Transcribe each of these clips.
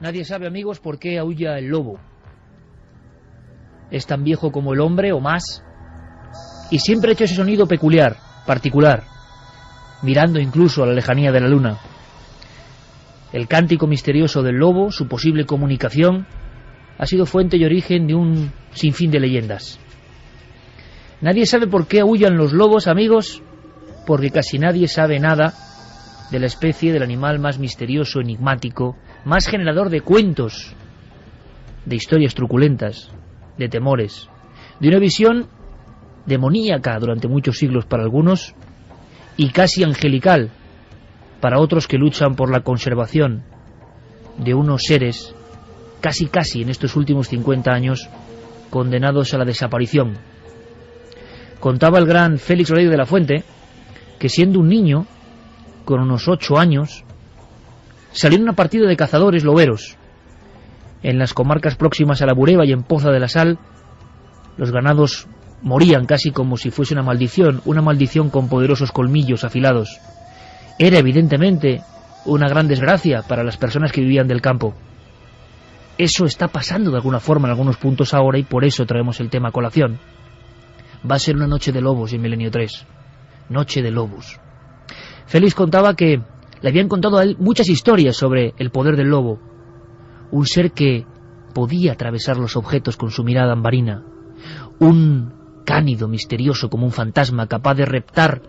Nadie sabe, amigos, por qué aúlla el lobo. Es tan viejo como el hombre o más, y siempre ha hecho ese sonido peculiar, particular, mirando incluso a la lejanía de la luna. El cántico misterioso del lobo, su posible comunicación, ha sido fuente y origen de un sinfín de leyendas. Nadie sabe por qué aúllan los lobos, amigos, porque casi nadie sabe nada de la especie del animal más misterioso, enigmático, más generador de cuentos, de historias truculentas, de temores, de una visión demoníaca durante muchos siglos para algunos y casi angelical para otros que luchan por la conservación de unos seres casi en estos últimos 50 años condenados a la desaparición. Contaba el gran Félix Rodríguez de la Fuente que siendo un niño, con unos 8 años, salió en una partida de cazadores loberos. En las comarcas próximas a la Bureba y en Poza de la Sal, los ganados morían casi como si fuese una maldición con poderosos colmillos afilados. Era evidentemente una gran desgracia para las personas que vivían del campo. Eso está pasando de alguna forma en algunos puntos ahora y por eso traemos el tema a colación. Va a ser una noche de lobos en Milenio 3. Noche de lobos. Félix contaba que le habían contado a él muchas historias sobre el poder del lobo. Un ser que podía atravesar los objetos con su mirada ambarina. Un cánido misterioso como un fantasma capaz de reptar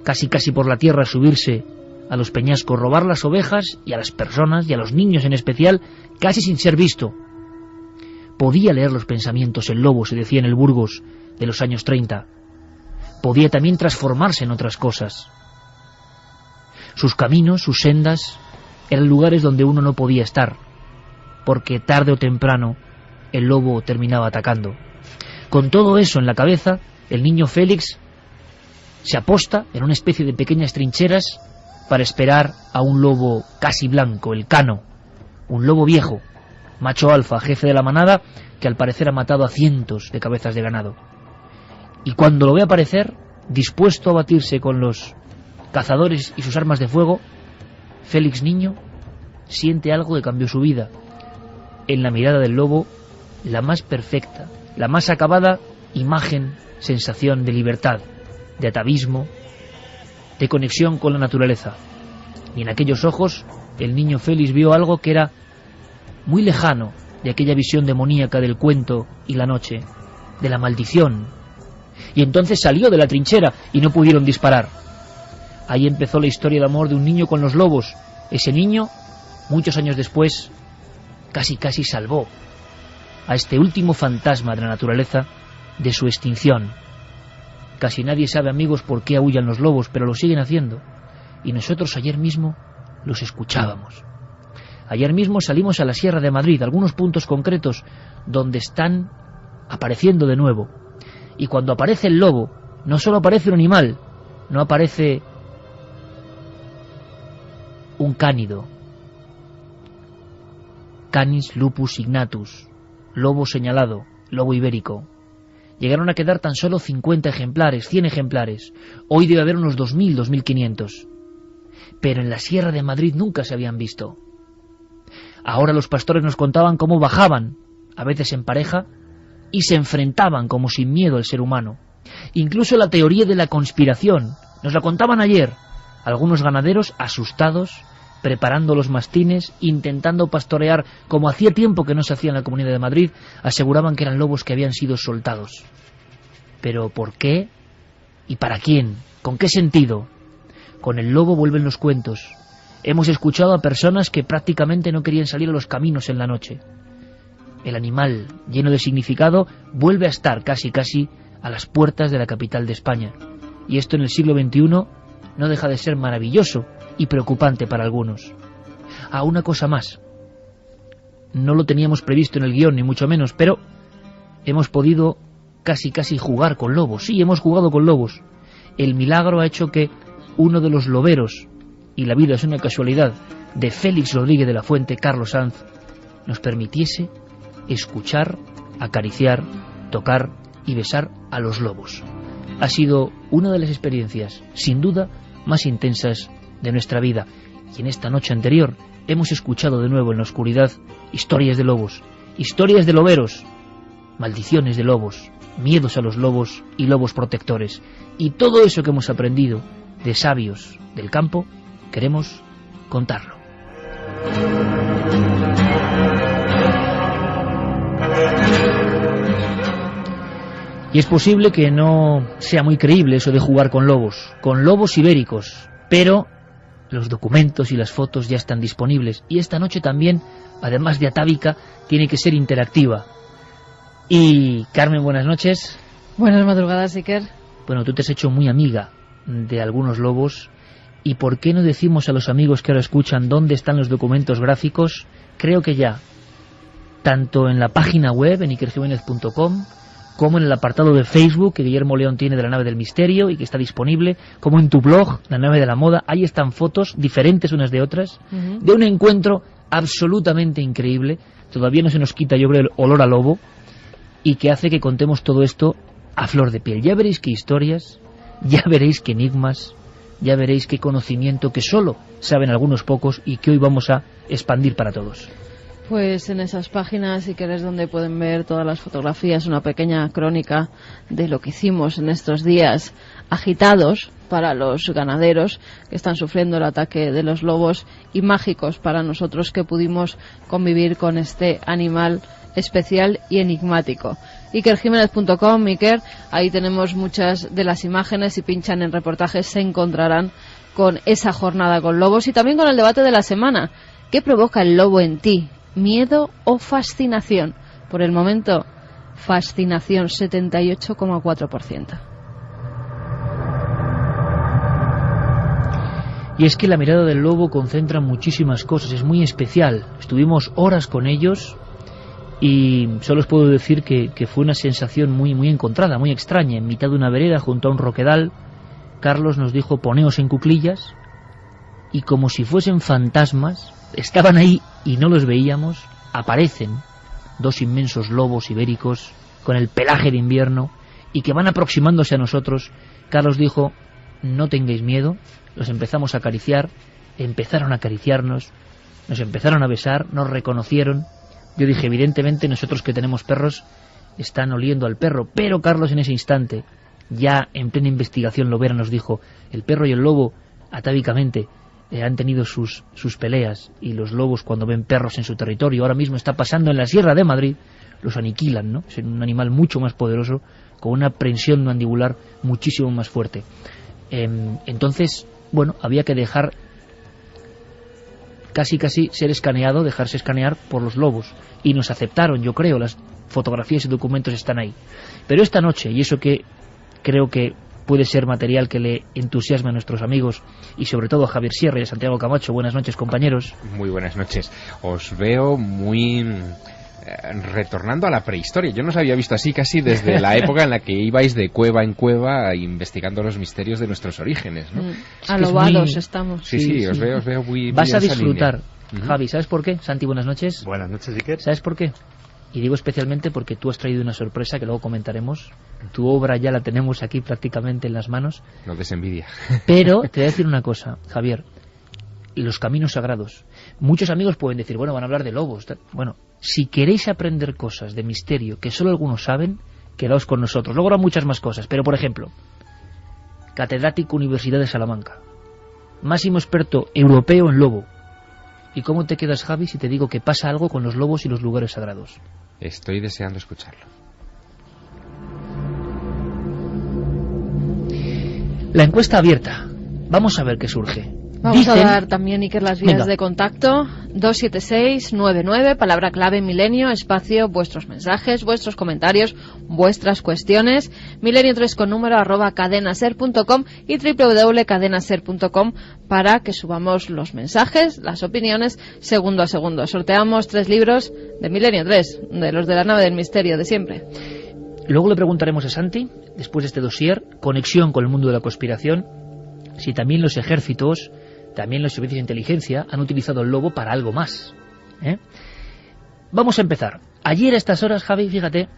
casi por la tierra, subirse a los peñascos, robar las ovejas y a las personas y a los niños en especial, casi sin ser visto. Podía leer los pensamientos el lobo, se decía en el Burgos de los años 30. Podía también transformarse en otras cosas. Sus caminos, sus sendas, eran lugares donde uno no podía estar, porque tarde o temprano el lobo terminaba atacando. Con todo eso en la cabeza, el niño Félix se aposta en una especie de pequeñas trincheras para esperar a un lobo casi blanco, el Cano, un lobo viejo, macho alfa, jefe de la manada, que al parecer ha matado a cientos de cabezas de ganado. Y cuando lo ve aparecer, dispuesto a batirse con los cazadores y sus armas de fuego, Félix niño siente algo que cambió su vida. En la mirada del lobo, la más perfecta, la más acabada imagen, sensación de libertad, de atavismo, de conexión con la naturaleza. Y en aquellos ojos, el niño Félix vio algo que era muy lejano de aquella visión demoníaca del cuento y la noche, de la maldición. Y entonces salió de la trinchera y no pudieron disparar. Ahí empezó la historia de amor de un niño con los lobos. Ese niño, muchos años después, casi salvó a este último fantasma de la naturaleza de su extinción. Casi nadie sabe, amigos, por qué aúllan los lobos, pero lo siguen haciendo. Y nosotros ayer mismo los escuchábamos. Ayer mismo salimos a la Sierra de Madrid, algunos puntos concretos donde están apareciendo de nuevo. Y cuando aparece el lobo, no solo aparece un animal, no aparece un cánido, Canis lupus signatus, lobo señalado, lobo ibérico. Llegaron a quedar tan solo 50 ejemplares, 100 ejemplares. Hoy debe haber unos 2.000, 2.500. Pero en la Sierra de Madrid nunca se habían visto. Ahora los pastores nos contaban cómo bajaban, a veces en pareja, y se enfrentaban como sin miedo al ser humano. Incluso la teoría de la conspiración, nos la contaban ayer. Algunos ganaderos asustados, preparando los mastines, intentando pastorear como hacía tiempo que no se hacía en la Comunidad de Madrid, aseguraban que eran lobos que habían sido soltados. ¿Pero por qué? ¿Y para quién? ¿Con qué sentido? Con el lobo vuelven los cuentos. Hemos escuchado a personas que prácticamente no querían salir a los caminos en la noche. El animal, lleno de significado, vuelve a estar casi a las puertas de la capital de España. Y esto en el siglo XXI no deja de ser maravilloso y preocupante para algunos. Una cosa más. No lo teníamos previsto en el guión, ni mucho menos, pero hemos podido casi jugar con lobos. Sí, hemos jugado con lobos. El milagro ha hecho que uno de los loberos, y la vida es una casualidad, de Félix Rodríguez de la Fuente, Carlos Sanz, nos permitiese escuchar, acariciar, tocar y besar a los lobos. Ha sido una de las experiencias, sin duda, más intensas de nuestra vida. Y en esta noche anterior hemos escuchado de nuevo en la oscuridad historias de lobos, historias de loberos, maldiciones de lobos, miedos a los lobos y lobos protectores. Y todo eso que hemos aprendido de sabios del campo, queremos contarlo. Y es posible que no sea muy creíble eso de jugar con lobos ibéricos, pero los documentos y las fotos ya están disponibles. Y esta noche también, además de atávica, tiene que ser interactiva. Y Carmen, buenas noches. Buenas madrugadas, Iker. Bueno, tú te has hecho muy amiga de algunos lobos. ¿Y por qué no decimos a los amigos que ahora escuchan dónde están los documentos gráficos? Creo que ya, tanto en la página web, en ikerjimenez.com, como en el apartado de Facebook que Guillermo León tiene de la Nave del Misterio y que está disponible, como en tu blog, La Nave de la Moda, ahí están fotos diferentes unas de otras, de un encuentro absolutamente increíble. Todavía no se nos quita, yo creo, el olor a lobo, y que hace que contemos todo esto a flor de piel. Ya veréis qué historias, ya veréis qué enigmas, ya veréis qué conocimiento que solo saben algunos pocos y que hoy vamos a expandir para todos. Pues en esas páginas, si queréis, donde pueden ver todas las fotografías, una pequeña crónica de lo que hicimos en estos días agitados para los ganaderos que están sufriendo el ataque de los lobos, y mágicos para nosotros que pudimos convivir con este animal especial y enigmático. ikerjimenez.com, Iker, ahí tenemos muchas de las imágenes, y pinchan en reportajes se encontrarán con esa jornada con lobos y también con el debate de la semana. ¿Qué provoca el lobo en ti? ¿Miedo o fascinación? Por el momento, fascinación, 78,4%. Y es que la mirada del lobo concentra muchísimas cosas, es muy especial. Estuvimos horas con ellos y solo os puedo decir que fue una sensación muy encontrada, muy extraña. En mitad de una vereda, junto a un roquedal, Carlos nos dijo: poneos en cuclillas, y como si fuesen fantasmas, estaban ahí y no los veíamos, aparecen dos inmensos lobos ibéricos con el pelaje de invierno y que van aproximándose a nosotros. Carlos dijo: no tengáis miedo. Los empezamos a acariciar, empezaron a acariciarnos, nos empezaron a besar, nos reconocieron. Yo dije, evidentemente nosotros que tenemos perros están oliendo al perro, pero Carlos en ese instante, ya en plena investigación lobera, nos dijo: el perro y el lobo atávicamente han tenido sus peleas, y los lobos, cuando ven perros en su territorio, ahora mismo está pasando en la Sierra de Madrid, los aniquilan, ¿no? Es un animal mucho más poderoso, con una prensión mandibular muchísimo más fuerte. Entonces, bueno, había que dejar casi ser escaneado, dejarse escanear por los lobos, y nos aceptaron, yo creo, las fotografías y documentos están ahí. Pero esta noche, y eso que creo que puede ser material que le entusiasme a nuestros amigos, y sobre todo a Javier Sierra y a Santiago Camacho. Buenas noches, compañeros. Muy buenas noches. Os veo muy retornando a la prehistoria. Yo no os había visto así casi desde la época en la que ibais de cueva en cueva investigando los misterios de nuestros orígenes, ¿no? Alobados estamos. Sí, os veo muy... Vas a disfrutar, Javi. ¿Sabes por qué? Santi, buenas noches. Buenas noches, Iker. ¿Sabes por qué? Y digo especialmente porque tú has traído una sorpresa que luego comentaremos. Tu obra ya la tenemos aquí prácticamente en las manos. No des envidia. Pero te voy a decir una cosa, Javier. Los caminos sagrados. Muchos amigos pueden decir, bueno, van a hablar de lobos. Bueno, si queréis aprender cosas de misterio que solo algunos saben, quedaos con nosotros. Luego habrá muchas más cosas, pero por ejemplo, catedrático Universidad de Salamanca, máximo experto europeo en lobo. ¿Y cómo te quedas, Javi, si te digo que pasa algo con los lobos y los lugares sagrados? Estoy deseando escucharlo. La encuesta abierta. Vamos a ver qué surge. Vamos a dar también, Iker, las vías de contacto. 276-99, palabra clave milenio, espacio, vuestros mensajes, vuestros comentarios, vuestras cuestiones. Milenio3 con número @cadenaser.com y www.cadenaser.com para que subamos los mensajes, las opiniones, segundo a segundo. Sorteamos 3 libros de Milenio3, de los de la Nave del Misterio de siempre. Luego le preguntaremos a Santi, después de este dossier, conexión con el mundo de la conspiración, si también los ejércitos, también los servicios de inteligencia han utilizado el lobo para algo más. Vamos a empezar. Ayer a estas horas, Javi, fíjate,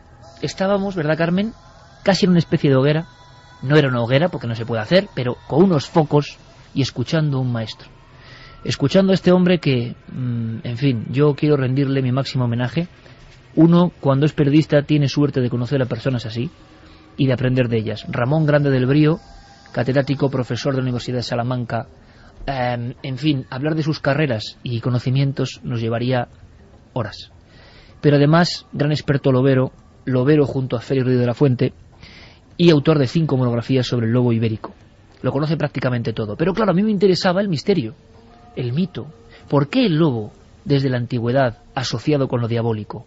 estábamos, ¿verdad, Carmen?, casi en una especie de hoguera. No era una hoguera porque no se puede hacer, pero con unos focos y escuchando a un maestro. escuchando a este hombre que, en fin, yo quiero rendirle mi máximo homenaje. Uno, cuando es periodista, tiene suerte de conocer a personas así y de aprender de ellas. Ramón Grande del Brío, catedrático, profesor de la Universidad de Salamanca. En fin, hablar de sus carreras y conocimientos nos llevaría horas. Pero además, gran experto lobero junto a Félix Ruiz de la Fuente, y autor de 5 monografías sobre el lobo ibérico. Lo conoce prácticamente todo. Pero claro, a mí me interesaba el misterio, el mito. ¿Por qué el lobo, desde la antigüedad, asociado con lo diabólico,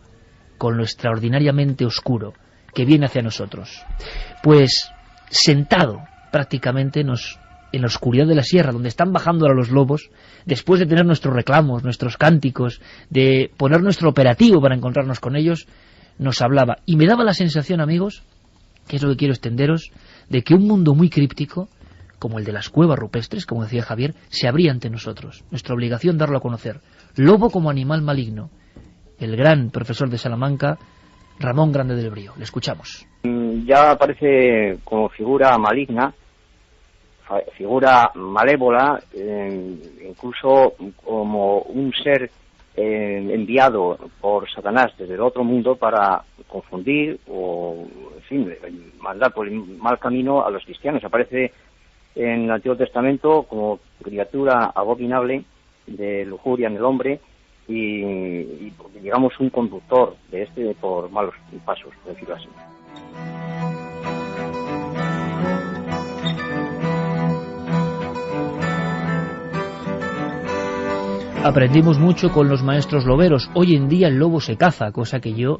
con lo extraordinariamente oscuro que viene hacia nosotros? Pues sentado prácticamente en la oscuridad de la sierra, donde están bajando ahora los lobos, después de tener nuestros reclamos, nuestros cánticos, de poner nuestro operativo para encontrarnos con ellos, nos hablaba. Y me daba la sensación, amigos, que es lo que quiero extenderos, de que un mundo muy críptico, como el de las cuevas rupestres, como decía Javier, se abría ante nosotros. Nuestra obligación darlo a conocer. Lobo como animal maligno. El gran profesor de Salamanca, Ramón Grande del Brío. Le escuchamos. Ya aparece como figura maligna, figura malévola, incluso como un ser enviado por Satanás desde el otro mundo para confundir o, en fin, mandar por el mal camino a los cristianos. Aparece en el Antiguo Testamento como criatura abominable de lujuria en el hombre y digamos un conductor de este por malos pasos, por decirlo así. Aprendimos mucho con los maestros loberos. Hoy en día el lobo se caza, cosa que yo,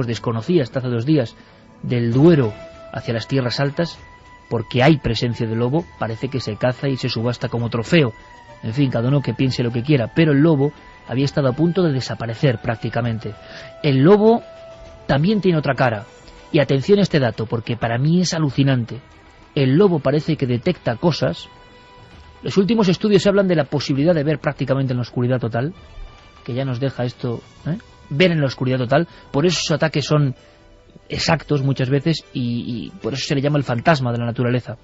desconocía hasta hace 2 días. Del Duero hacia las tierras altas, porque hay presencia de lobo, parece que se caza y se subasta como trofeo. En fin, cada uno que piense lo que quiera, pero el lobo había estado a punto de desaparecer prácticamente. El lobo también tiene otra cara. Y atención a este dato, porque para mí es alucinante. El lobo parece que detecta cosas. Los últimos estudios hablan de la posibilidad de ver prácticamente en la oscuridad total, que ya nos deja esto, ver en la oscuridad total. Por eso sus ataques son exactos muchas veces y por eso se le llama el fantasma de la naturaleza.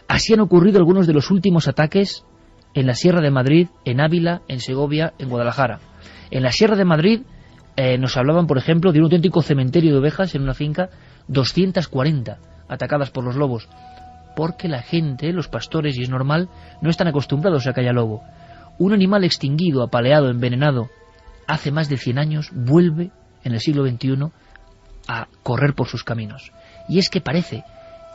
Así han ocurrido algunos de los últimos ataques en la Sierra de Madrid, en Ávila, en Segovia, en Guadalajara. En la Sierra de Madrid nos hablaban, por ejemplo, de un auténtico cementerio de ovejas en una finca, 240 atacadas por los lobos. Porque la gente, los pastores, y es normal, no están acostumbrados a que haya lobo. Un animal extinguido, apaleado, envenenado, hace más de 100 años, vuelve, en el siglo XXI, a correr por sus caminos. Y es que parece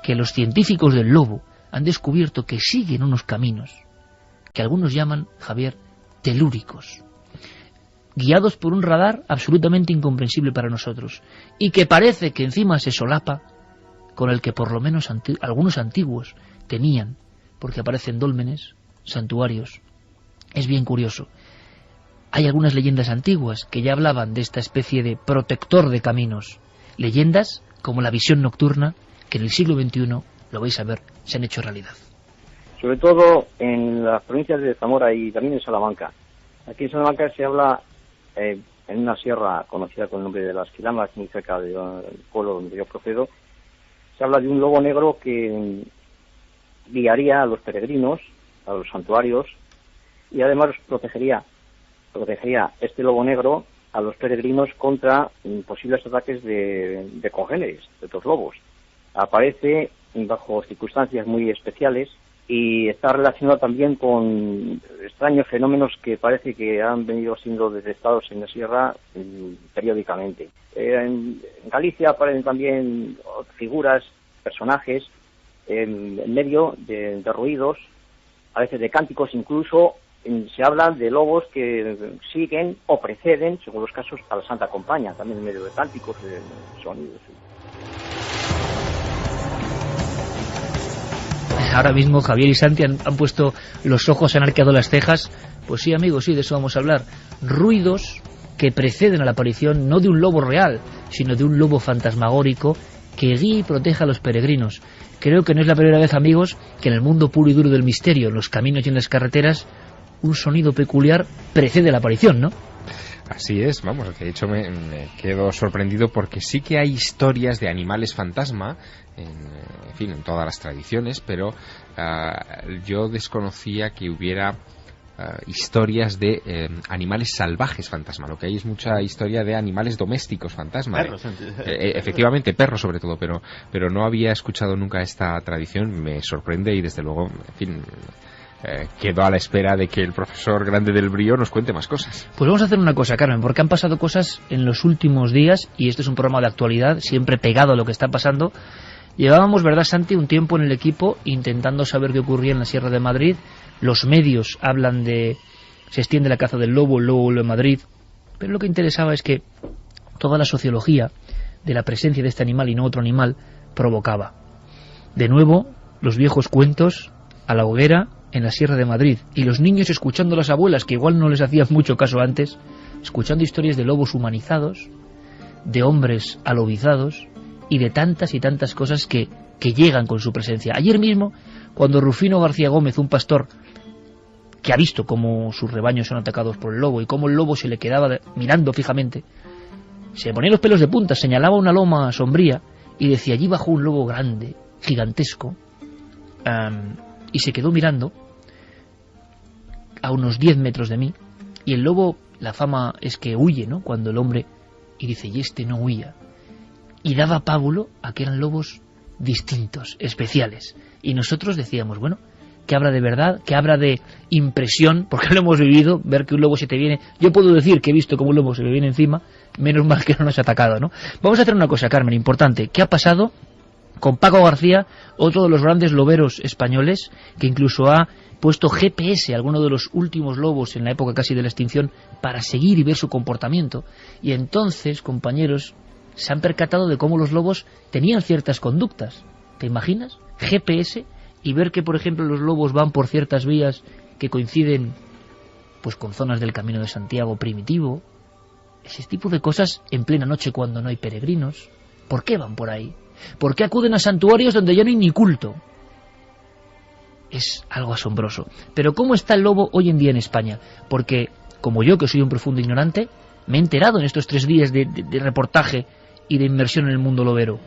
que los científicos del lobo han descubierto que siguen unos caminos que algunos llaman, Javier, telúricos, guiados por un radar absolutamente incomprensible para nosotros, y que parece que encima se solapa con el que por lo menos algunos antiguos tenían, porque aparecen dólmenes, santuarios. Es bien curioso. Hay algunas leyendas antiguas que ya hablaban de esta especie de protector de caminos. Leyendas como la visión nocturna, que en el siglo XXI, lo vais a ver, se han hecho realidad. Sobre todo en las provincias de Zamora y también en Salamanca. Aquí en Salamanca se habla, en una sierra conocida con el nombre de Las Quilamas, muy cerca del pueblo donde yo procedo, se habla de un lobo negro que guiaría a los peregrinos, a los santuarios, y además protegería este lobo negro a los peregrinos contra posibles ataques de congéneres, de otros lobos. Aparece bajo circunstancias muy especiales y está relacionado también con extraños fenómenos que parece que han venido siendo detectados en la sierra periódicamente. En Galicia aparecen también figuras, personajes, en medio de ruidos, a veces de cánticos, incluso se habla de lobos que siguen o preceden, según los casos, a la Santa Compañía, también en medio de cánticos, de sonidos. Ahora mismo Javier y Santi han puesto los ojos, han arqueado las cejas. Pues sí, amigos, sí, de eso vamos a hablar. Ruidos que preceden a la aparición no de un lobo real, sino de un lobo fantasmagórico que guíe y proteja a los peregrinos. Creo que no es la primera vez, amigos, que en el mundo puro y duro del misterio, en los caminos y en las carreteras, un sonido peculiar precede a la aparición, ¿no? Así es, vamos, de hecho me quedo sorprendido porque sí que hay historias de animales fantasma, en todas las tradiciones, pero yo desconocía que hubiera historias de animales salvajes fantasma. Lo que hay es mucha historia de animales domésticos fantasma. Perros, Efectivamente, perros sobre todo, pero no había escuchado nunca esta tradición. Me sorprende y desde luego, en fin, quedo a la espera de que el profesor Grande del Brío nos cuente más cosas. Pues vamos a hacer una cosa, Carmen, porque han pasado cosas en los últimos días y esto es un programa de actualidad, siempre pegado a lo que está pasando. Llevábamos, ¿verdad, Santi?, un tiempo en el equipo intentando saber qué ocurría en la Sierra de Madrid. Los medios hablan de... se extiende la caza del lobo, el lobo vuelve a Madrid. Pero lo que interesaba es que toda la sociología de la presencia de este animal y no otro animal provocaba. De nuevo, los viejos cuentos a la hoguera en la Sierra de Madrid. Y los niños escuchando a las abuelas, que igual no les hacían mucho caso antes, escuchando historias de lobos humanizados, de hombres alobizados y de tantas y tantas cosas que llegan con su presencia. Ayer mismo, cuando Rufino García Gómez, un pastor que ha visto cómo sus rebaños son atacados por el lobo y cómo el lobo se le quedaba mirando fijamente, se ponía los pelos de punta, señalaba una loma sombría y decía, allí bajó un lobo grande, gigantesco, y se quedó mirando a unos 10 metros de mí, y el lobo, la fama es que huye, ¿no?, cuando el hombre, y dice, y este no huía, y daba pábulo a que eran lobos distintos, especiales, y nosotros decíamos, bueno, ¿qué habrá de verdad? ¿Qué habrá de impresión? Porque lo hemos vivido, ver que un lobo se te viene... Yo puedo decir que he visto como un lobo se me viene encima, menos mal que no nos ha atacado, ¿no? Vamos a hacer una cosa, Carmen, importante. ¿Qué ha pasado con Paco García, otro de los grandes loberos españoles, que incluso ha puesto GPS a alguno de los últimos lobos en la época casi de la extinción para seguir y ver su comportamiento? Y entonces, compañeros, se han percatado de cómo los lobos tenían ciertas conductas. ¿Te imaginas? GPS y ver que, por ejemplo, los lobos van por ciertas vías que coinciden pues con zonas del Camino de Santiago primitivo. Ese tipo de cosas en plena noche cuando no hay peregrinos. ¿Por qué van por ahí? ¿Por qué acuden a santuarios donde ya no hay ni culto? Es algo asombroso. Pero ¿cómo está el lobo hoy en día en España? Porque, como yo, que soy un profundo ignorante, me he enterado en estos 3 días de reportaje y de inmersión en el mundo lobero.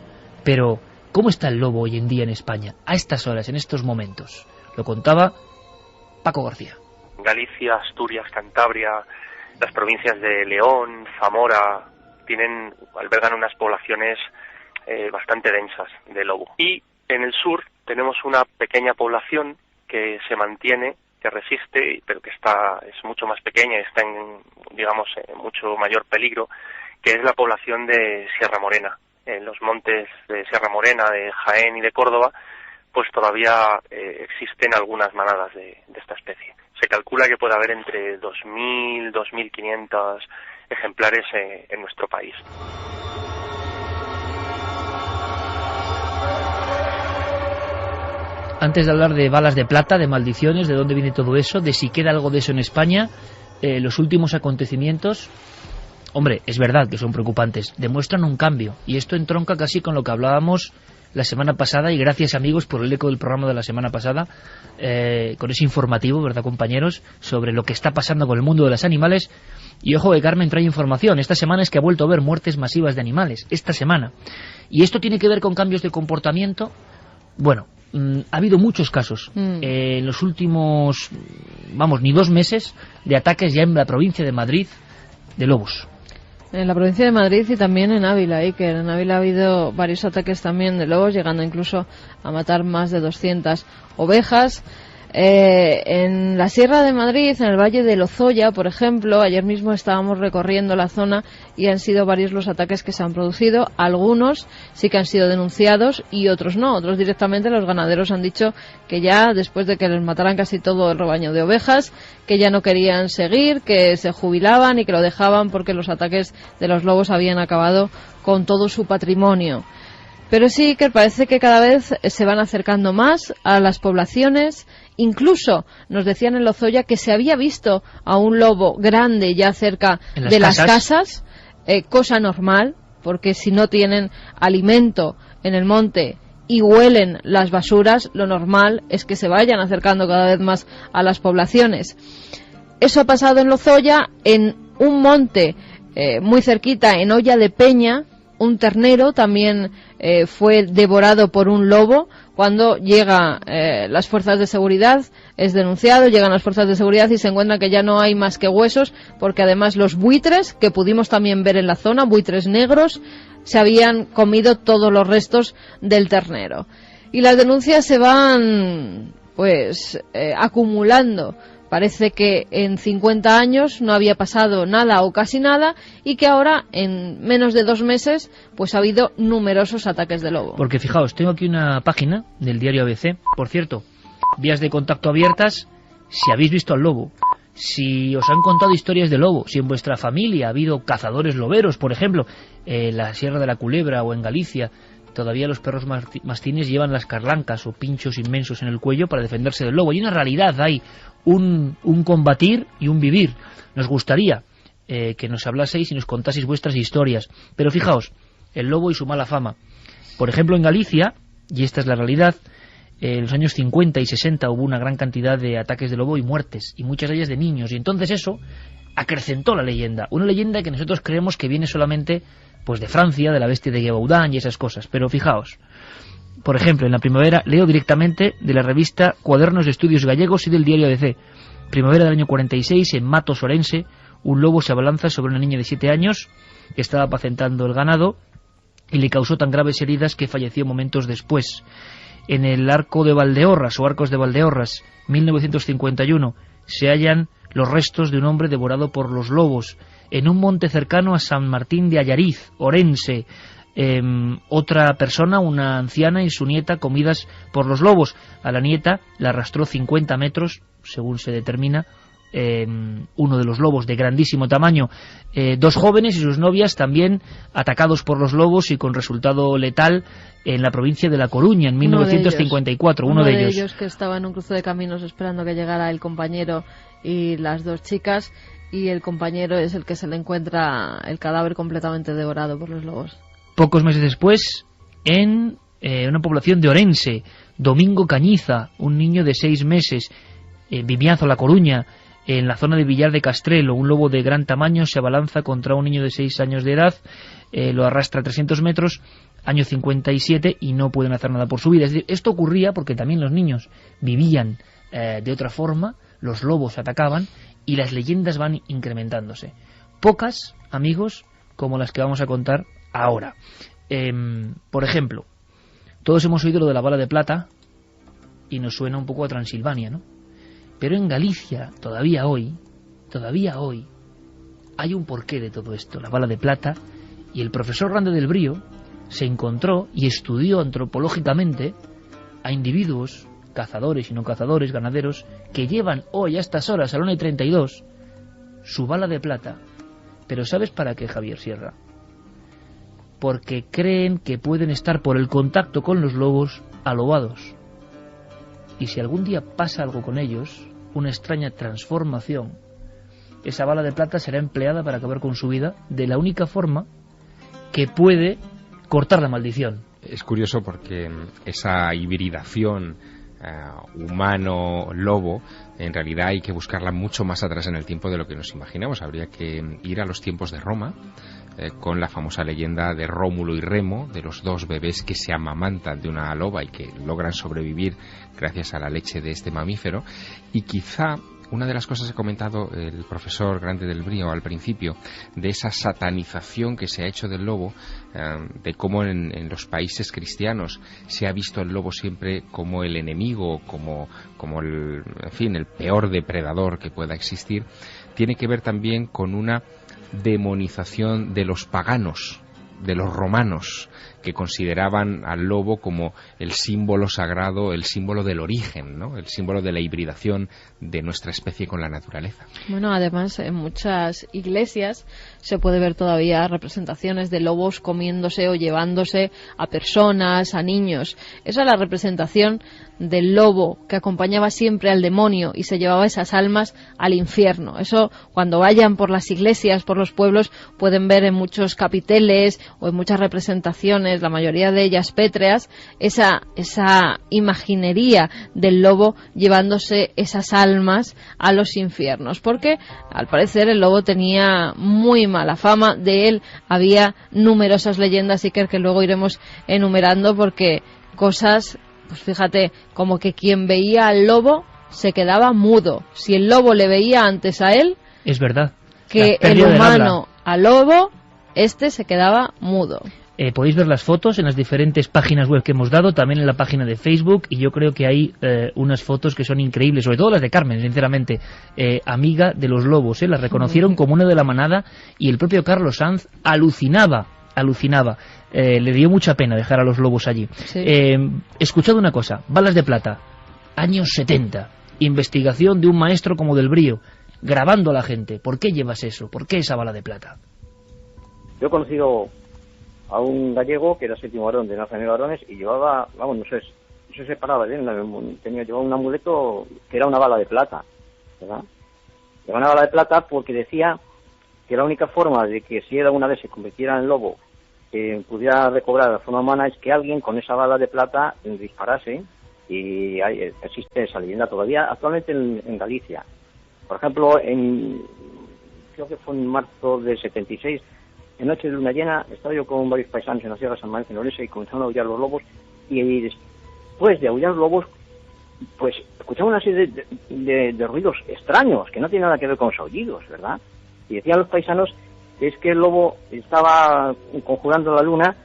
Pero, ¿cómo está el lobo hoy en día en España, a estas horas, en estos momentos? Lo contaba Paco García. Galicia, Asturias, Cantabria, las provincias de León, Zamora, albergan unas poblaciones bastante densas de lobo. Y en el sur tenemos una pequeña población que se mantiene, que resiste, pero que es mucho más pequeña y está en mucho mayor peligro, que es la población de Sierra Morena. En los montes de Sierra Morena, de Jaén y de Córdoba, pues todavía existen algunas manadas de esta especie. Se calcula que puede haber entre 2.000, 2.500 ejemplares en nuestro país. Antes de hablar de balas de plata, de maldiciones, de dónde viene todo eso, de si queda algo de eso en España, los últimos acontecimientos, hombre, es verdad que son preocupantes, demuestran un cambio, y esto entronca casi con lo que hablábamos la semana pasada, y gracias, amigos, por el eco del programa de la semana pasada, con ese informativo, ¿verdad, compañeros?, sobre lo que está pasando con el mundo de los animales. Y ojo que Carmen trae información, esta semana es que ha vuelto a haber muertes masivas de animales, esta semana, y esto tiene que ver con cambios de comportamiento. Bueno, ha habido muchos casos en los últimos, ni 2 meses, de ataques ya en la provincia de Madrid de lobos. En la provincia de Madrid y también en Ávila, Iker. En Ávila ha habido varios ataques también de lobos, llegando incluso a matar más de 200 ovejas. En la Sierra de Madrid, en el Valle de Lozoya, por ejemplo, ayer mismo estábamos recorriendo la zona y han sido varios los ataques que se han producido. Algunos sí que han sido denunciados y otros no. Otros directamente los ganaderos han dicho que ya, después de que les mataran casi todo el rebaño de ovejas, que ya no querían seguir, que se jubilaban y que lo dejaban porque los ataques de los lobos habían acabado con todo su patrimonio. Pero sí que parece que cada vez se van acercando más a las poblaciones. Incluso nos decían en Lozoya que se había visto a un lobo grande ya cerca de las casas, cosa normal, porque si no tienen alimento en el monte y huelen las basuras, lo normal es que se vayan acercando cada vez más a las poblaciones. Eso ha pasado en Lozoya, en un monte muy cerquita, en Olla de Peña. Un ternero también fue devorado por un lobo cuando llegan las fuerzas de seguridad, es denunciado, llegan las fuerzas de seguridad y se encuentran que ya no hay más que huesos, porque además los buitres, que pudimos también ver en la zona, buitres negros, se habían comido todos los restos del ternero. Y las denuncias se van acumulando. Parece que en 50 años no había pasado nada o casi nada, y que ahora, en menos de 2 meses, pues ha habido numerosos ataques de lobo. Porque fijaos, tengo aquí una página del diario ABC. Por cierto, vías de contacto abiertas si habéis visto al lobo, si os han contado historias de lobo, si en vuestra familia ha habido cazadores loberos, por ejemplo, en la Sierra de la Culebra o en Galicia. Todavía los perros mastines llevan las carlancas o pinchos inmensos en el cuello para defenderse del lobo. Hay una realidad, hay un combatir y un vivir. Nos gustaría que nos hablaseis y nos contaseis vuestras historias. Pero fijaos, el lobo y su mala fama. Por ejemplo, en Galicia, y esta es la realidad, en los años 50 y 60 hubo una gran cantidad de ataques de lobo y muertes, y muchas de ellas de niños. Y entonces eso acrecentó la leyenda. Una leyenda que nosotros creemos que viene solamente pues de Francia, de la bestia de Gévaudan y esas cosas. Pero fijaos, por ejemplo, en la primavera, leo directamente de la revista Cuadernos de Estudios Gallegos y del diario ABC. Primavera del año 46, en Matos, Orense, un lobo se abalanza sobre una niña de 7 años que estaba apacentando el ganado y le causó tan graves heridas que falleció momentos después. En el Arco de Valdeorras o Arcos de Valdeorras, 1951, se hallan los restos de un hombre devorado por los lobos. En un monte cercano a San Martín de Allariz, Orense, otra persona, una anciana y su nieta, comidas por los lobos. A la nieta la arrastró 50 metros, según se determina, uno de los lobos de grandísimo tamaño. 2 jóvenes y sus novias también atacados por los lobos y con resultado letal en la provincia de La Coruña en 1954. Uno de ellos que estaba en un cruce de caminos esperando que llegara el compañero y las 2 chicas, y el compañero es el que se le encuentra el cadáver completamente devorado por los lobos. Pocos meses después, en una población de Orense, Domingo Cañiza, un niño de 6 meses, Vimianzo, La Coruña, en la zona de Villar de Castrelo, un lobo de gran tamaño se abalanza contra un niño de 6 años de edad, lo arrastra 300 metros, año 57, y no pueden hacer nada por su vida. Es decir, esto ocurría porque también los niños vivían de otra forma, los lobos atacaban, y las leyendas van incrementándose. Pocas, amigos, como las que vamos a contar ahora. Por ejemplo, todos hemos oído lo de la bala de plata y nos suena un poco a Transilvania, ¿no? Pero en Galicia, todavía hoy, hay un porqué de todo esto, la bala de plata, y el profesor Grande del Brío se encontró y estudió antropológicamente a individuos, cazadores y no cazadores, ganaderos, que llevan hoy a estas horas, a la 1:32, su bala de plata. Pero ¿sabes para qué, Javier Sierra? Porque creen que pueden estar por el contacto con los lobos alobados. Y si algún día pasa algo con ellos, una extraña transformación, esa bala de plata será empleada para acabar con su vida de la única forma que puede cortar la maldición. Es curioso porque esa hibridación humano-lobo, en realidad hay que buscarla mucho más atrás en el tiempo de lo que nos imaginamos. Habría que ir a los tiempos de Roma, con la famosa leyenda de Rómulo y Remo, de los 2 bebés que se amamantan de una loba y que logran sobrevivir gracias a la leche de este mamífero. Y quizá una de las cosas que ha comentado el profesor Grande del Brío al principio, de esa satanización que se ha hecho del lobo, de cómo en los países cristianos se ha visto el lobo siempre como el enemigo, como el, en fin, el peor depredador que pueda existir, tiene que ver también con una demonización de los paganos, de los romanos, que consideraban al lobo como el símbolo sagrado, el símbolo del origen, ¿no? El símbolo de la hibridación de nuestra especie con la naturaleza. Bueno, además en muchas iglesias se puede ver todavía representaciones de lobos comiéndose o llevándose a personas, a niños. Esa es la representación del lobo que acompañaba siempre al demonio y se llevaba esas almas al infierno. Eso, cuando vayan por las iglesias, por los pueblos, pueden ver en muchos capiteles o en muchas representaciones, la mayoría de ellas pétreas, esa imaginería del lobo llevándose esas almas a los infiernos, porque al parecer el lobo tenía muy mala fama. De él había numerosas leyendas, y que luego iremos enumerando, porque cosas pues fíjate, como que quien veía al lobo se quedaba mudo. Si el lobo le veía antes a él, es verdad, que el humano al lobo, este se quedaba mudo. Podéis ver las fotos en las diferentes páginas web que hemos dado, también en la página de Facebook, y yo creo que hay unas fotos que son increíbles, sobre todo las de Carmen, sinceramente, amiga de los lobos, las reconocieron como una de la manada, y el propio Carlos Sanz alucinaba, le dio mucha pena dejar a los lobos allí. Sí. Escuchad una cosa, Balas de Plata, años 70, investigación de un maestro como Del Brío, grabando a la gente. ¿Por qué llevas eso? ¿Por qué esa bala de plata? Yo he conocido a un gallego que era séptimo varón de Nazaret de Varones y llevaba, vamos, no se separaba de él, llevaba un amuleto que era una bala de plata, ¿verdad? Llevaba una bala de plata porque decía que la única forma de que si él alguna vez se convirtiera en lobo pudiera recobrar la forma humana es que alguien con esa bala de plata disparase, y existe esa leyenda todavía actualmente en Galicia. Por ejemplo, creo que fue en marzo del 76, en noche de luna llena, estaba yo con varios paisanos en la Sierra de San Manuel en Orense y comenzaron a aullar los lobos, y después de aullar los lobos, pues escuchamos una serie de ruidos extraños que no tienen nada que ver con los aullidos, ¿verdad? Y decían los paisanos que es que el lobo estaba conjurando la luna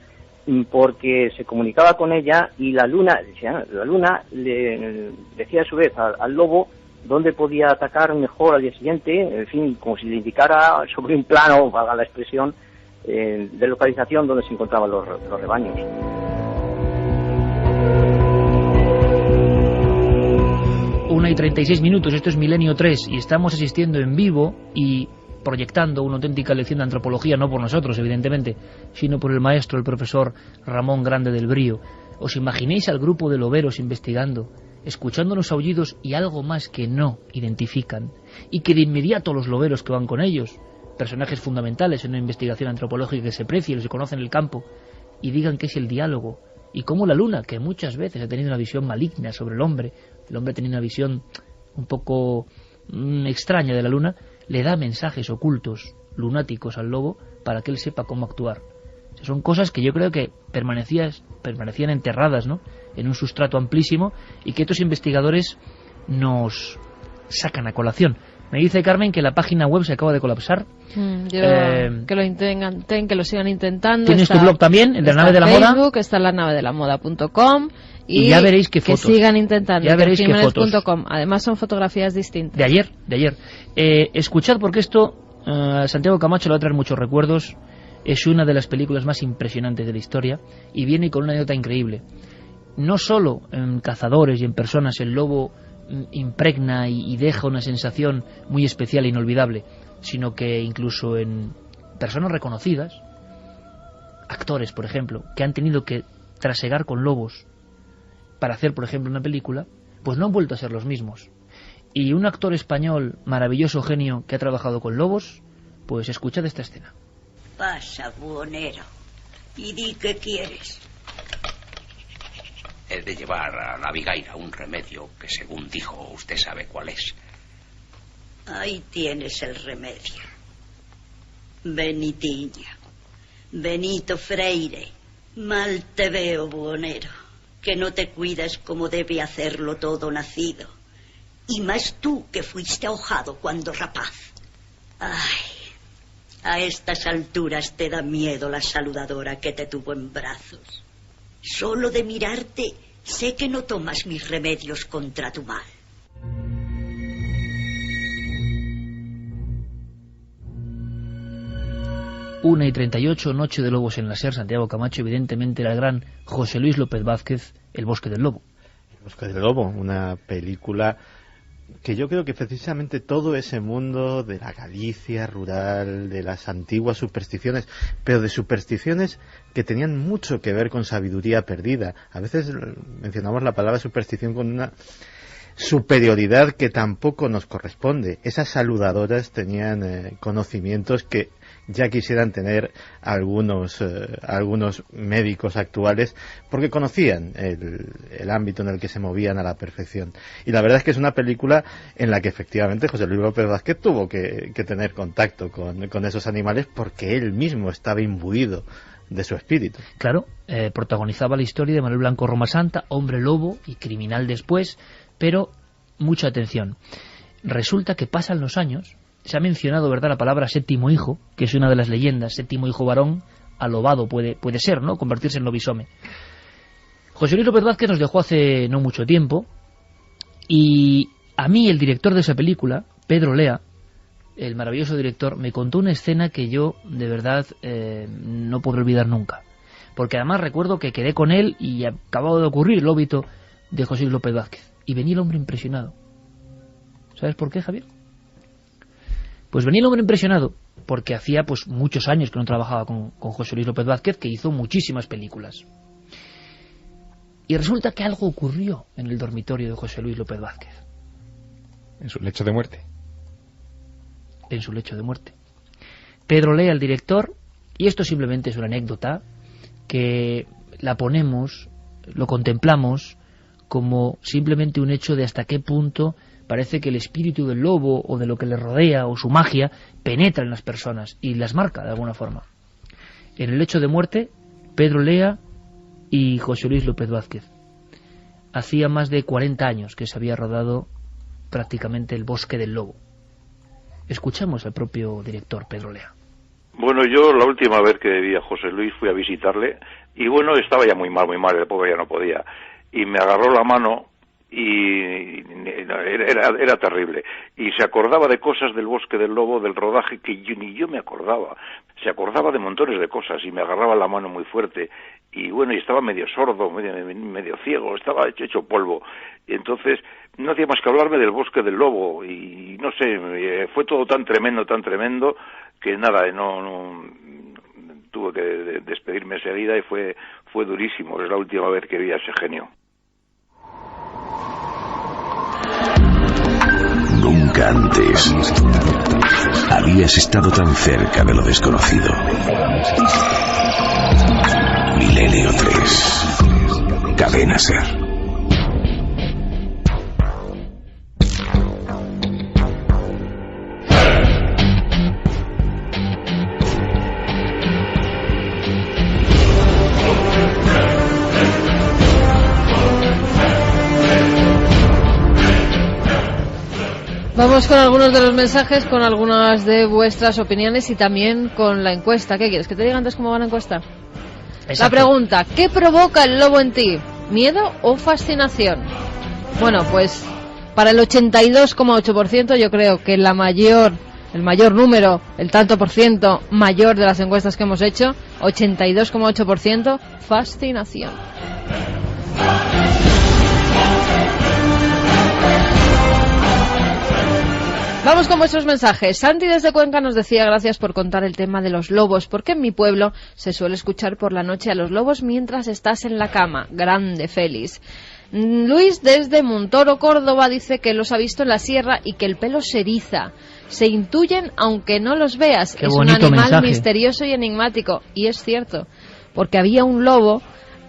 porque se comunicaba con ella, y la luna le decía a su vez al lobo dónde podía atacar mejor al día siguiente, en fin, como si le indicara sobre un plano, valga la expresión, de localización donde se encontraban los rebaños. Una y 36 minutos, esto es Milenio 3 y estamos asistiendo en vivo y proyectando una auténtica lección de antropología, no por nosotros evidentemente, sino por el maestro, el profesor Ramón Grande del Brío. ¿Os imagináis al grupo de loberos investigando, escuchando los aullidos y algo más que no identifican, y que de inmediato los loberos que van con ellos, personajes fundamentales en una investigación antropológica que se precie, se conoce en el campo, y digan que es el diálogo, y cómo la luna, que muchas veces ha tenido una visión maligna sobre el hombre ha tenido una visión un poco extraña de la luna, le da mensajes ocultos, lunáticos al lobo, para que él sepa cómo actuar. O sea, son cosas que yo creo que permanecían enterradas, ¿no?, en un sustrato amplísimo, y que estos investigadores nos sacan a colación. Me dice Carmen que la página web se acaba de colapsar. Que lo intenten, que lo sigan intentando. ¿Tienes tu blog también, el de la nave de la moda? Facebook, está en lanavedelamoda.com. Y ya veréis qué fotos. Que sigan intentando. Ya veréis qué fotos. Además son fotografías distintas. De ayer. Escuchad, porque esto, Santiago Camacho le va a traer muchos recuerdos. Es una de las películas más impresionantes de la historia y viene con una anécdota increíble. No solo en cazadores y en personas el lobo impregna y deja una sensación muy especial e inolvidable, sino que incluso en personas reconocidas, actores por ejemplo, que han tenido que trasegar con lobos para hacer por ejemplo una película, pues no han vuelto a ser los mismos. Y un actor español maravilloso, genio, que ha trabajado con lobos, pues escuchad esta escena. Pasa, buhonero, y di qué quieres. He de llevar a la Vigaira un remedio que, según dijo, usted sabe cuál es. Ahí tienes el remedio. Benitiño, Benito Freire, mal te veo, buhonero, que no te cuidas como debe hacerlo todo nacido. Y más tú, que fuiste ahojado cuando rapaz. Ay, a estas alturas te da miedo la saludadora que te tuvo en brazos. Solo de mirarte sé que no tomas mis remedios contra tu mal. Una y 38, Noche de Lobos en la SER. Santiago Camacho, evidentemente era el gran José Luis López Vázquez, El Bosque del Lobo. El Bosque del Lobo, una película que yo creo que precisamente todo ese mundo de la Galicia rural, de las antiguas supersticiones, pero de supersticiones que tenían mucho que ver con sabiduría perdida. A veces mencionamos la palabra superstición con una superioridad que tampoco nos corresponde. Esas saludadoras tenían conocimientos que ya quisieran tener algunos médicos actuales, porque conocían el ámbito en el que se movían a la perfección. Y la verdad es que es una película en la que efectivamente José Luis López Vázquez tuvo que tener contacto con esos animales, porque él mismo estaba imbuido de su espíritu. Claro, protagonizaba la historia de Manuel Blanco Roma Santa, hombre lobo y criminal después, pero mucha atención. Resulta que pasan los años, se ha mencionado, ¿verdad?, la palabra séptimo hijo, que es una de las leyendas, séptimo hijo varón, alobado puede ser, ¿no?, convertirse en lobisome. José Luis López Vázquez nos dejó hace no mucho tiempo, y a mí el director de esa película, Pedro Lea, el maravilloso director, me contó una escena que yo, de verdad, no podré olvidar nunca. Porque además recuerdo que quedé con él y acababa de ocurrir el óbito de José Luis López Vázquez. Y venía el hombre impresionado. ¿Sabes por qué, Javier? Pues venía el hombre impresionado porque hacía pues muchos años que no trabajaba con José Luis López Vázquez, que hizo muchísimas películas. Y resulta que algo ocurrió en el dormitorio de José Luis López Vázquez. En su lecho de muerte. En su lecho de muerte. Pedro Lea, el director, y esto simplemente es una anécdota, que la ponemos, lo contemplamos como simplemente un hecho de hasta qué punto parece que el espíritu del lobo o de lo que le rodea o su magia penetra en las personas y las marca de alguna forma. En el lecho de muerte, Pedro Lea y José Luis López Vázquez. Hacía más de 40 años que se había rodado prácticamente El bosque del lobo. Escuchamos al propio director, Pedro Lea. Bueno, yo la última vez que vi a José Luis fui a visitarle y bueno, estaba ya muy mal, el pobre ya no podía. Y me agarró la mano y era terrible. Y se acordaba de cosas del bosque del lobo, del rodaje, que ni yo me acordaba. Se acordaba de montones de cosas y me agarraba la mano muy fuerte. Y bueno, y estaba medio sordo, medio ciego, estaba hecho polvo. Y entonces no hacía más que hablarme del bosque del lobo. Y no sé, fue todo tan tremendo, que nada, no tuve que despedirme enseguida y fue durísimo. Es la última vez que vi a ese genio. Nunca antes habías estado tan cerca de lo desconocido. Milenio 3. Cadena SER. Vamos con algunos de los mensajes, con algunas de vuestras opiniones y también con la encuesta. ¿Qué quieres? ¿Que te diga antes cómo va la encuesta? Exacto. La pregunta, ¿qué provoca el lobo en ti? ¿Miedo o fascinación? Bueno, pues para el 82,8% yo creo que el mayor número, el tanto por ciento mayor de las encuestas que hemos hecho, 82,8%, fascinación. Vamos con vuestros mensajes. Santi desde Cuenca nos decía: gracias por contar el tema de los lobos, porque en mi pueblo se suele escuchar por la noche a los lobos mientras estás en la cama. Grande, Félix. Luis desde Montoro, Córdoba, dice que los ha visto en la sierra y que el pelo se eriza. Se intuyen aunque no los veas. Qué es un animal mensaje. Misterioso y enigmático. Y es cierto, porque había un lobo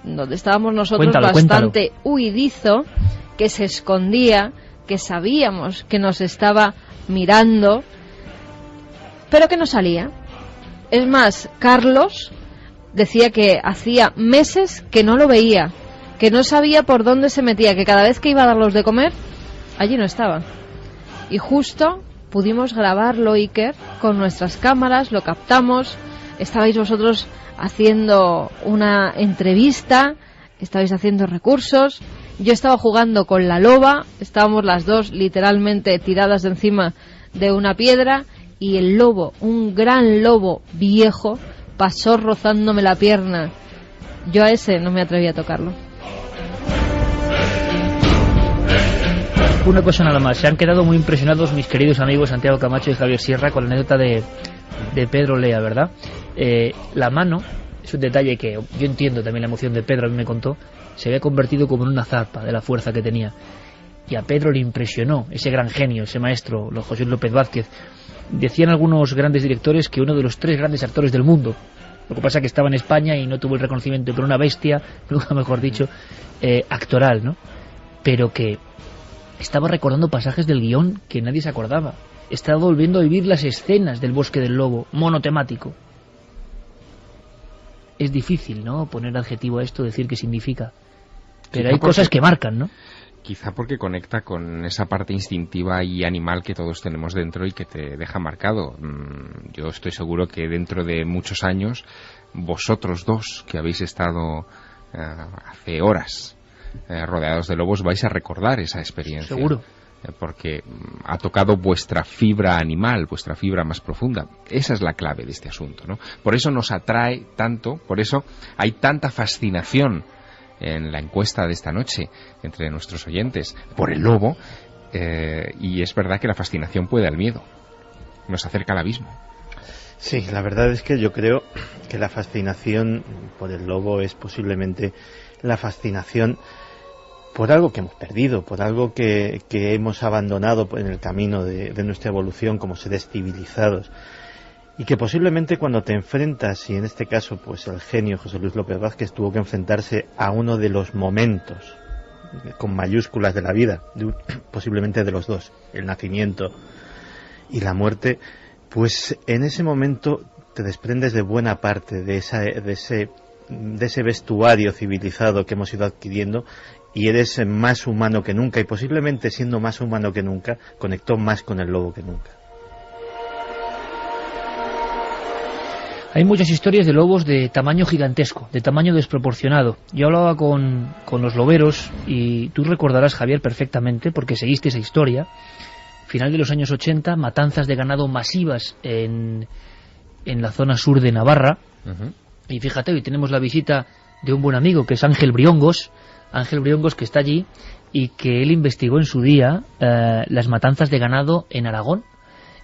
donde estábamos nosotros Cuéntalo. Huidizo, que se escondía, que sabíamos que nos estaba mirando, pero que no salía. Es más, Carlos decía que hacía meses que no lo veía, que no sabía por dónde se metía, que cada vez que iba a darlos de comer, allí no estaba. Y justo pudimos grabarlo, Iker, con nuestras cámaras, lo captamos, estabais vosotros haciendo una entrevista, estabais haciendo recursos, yo estaba jugando con la loba, estábamos las dos literalmente tiradas de encima de una piedra y el lobo, un gran lobo viejo, pasó rozándome la pierna. Yo a ese no me atreví a tocarlo. Una cosa nada más, se han quedado muy impresionados mis queridos amigos Santiago Camacho y Javier Sierra con la anécdota de Pedro Lea, ¿verdad? La mano es un detalle que yo entiendo también la emoción de Pedro, a mí me contó, se había convertido como en una zarpa de la fuerza que tenía. Y a Pedro le impresionó ese gran genio, ese maestro, José López Vázquez. Decían algunos grandes directores que uno de los 3 grandes actores del mundo. Lo que pasa es que estaba en España y no tuvo el reconocimiento, pero una bestia, nunca mejor dicho, actoral, ¿no? Pero que estaba recordando pasajes del guión que nadie se acordaba. Estaba volviendo a vivir las escenas del bosque del lobo, monotemático. es difícil, ¿no?, poner adjetivo a esto, decir qué significa. Pero hay cosas que marcan, ¿no? Quizá porque conecta con esa parte instintiva y animal que todos tenemos dentro y que te deja marcado. Yo estoy seguro que dentro de muchos años, vosotros dos, que habéis estado hace horas rodeados de lobos, vais a recordar esa experiencia. Seguro. Porque ha tocado vuestra fibra animal, vuestra fibra más profunda. Esa es la clave de este asunto, ¿no? Por eso nos atrae tanto, por eso hay tanta fascinación en la encuesta de esta noche entre nuestros oyentes por el lobo, y es verdad que la fascinación puede al miedo, nos acerca al abismo. Sí, la verdad es que yo creo que la fascinación por el lobo es posiblemente la fascinación por algo que hemos perdido, por algo que hemos abandonado en el camino de nuestra evolución como seres civilizados, y que posiblemente cuando te enfrentas, y en este caso pues el genio José Luis López Vázquez tuvo que enfrentarse a uno de los momentos con mayúsculas de la vida, posiblemente de los dos, el nacimiento y la muerte, pues en ese momento te desprendes de buena parte de ese vestuario civilizado que hemos ido adquiriendo, y eres más humano que nunca, y posiblemente siendo más humano que nunca, conectó más con el lobo que nunca. Hay muchas historias de lobos de tamaño gigantesco, de tamaño desproporcionado. Yo hablaba con los loberos, y tú recordarás, Javier, perfectamente, porque seguiste esa historia. Final de los años 80, matanzas de ganado masivas en la zona sur de Navarra. Y fíjate, hoy tenemos la visita de un buen amigo, que es Ángel Briongos, que está allí, y que él investigó en su día las matanzas de ganado en Aragón.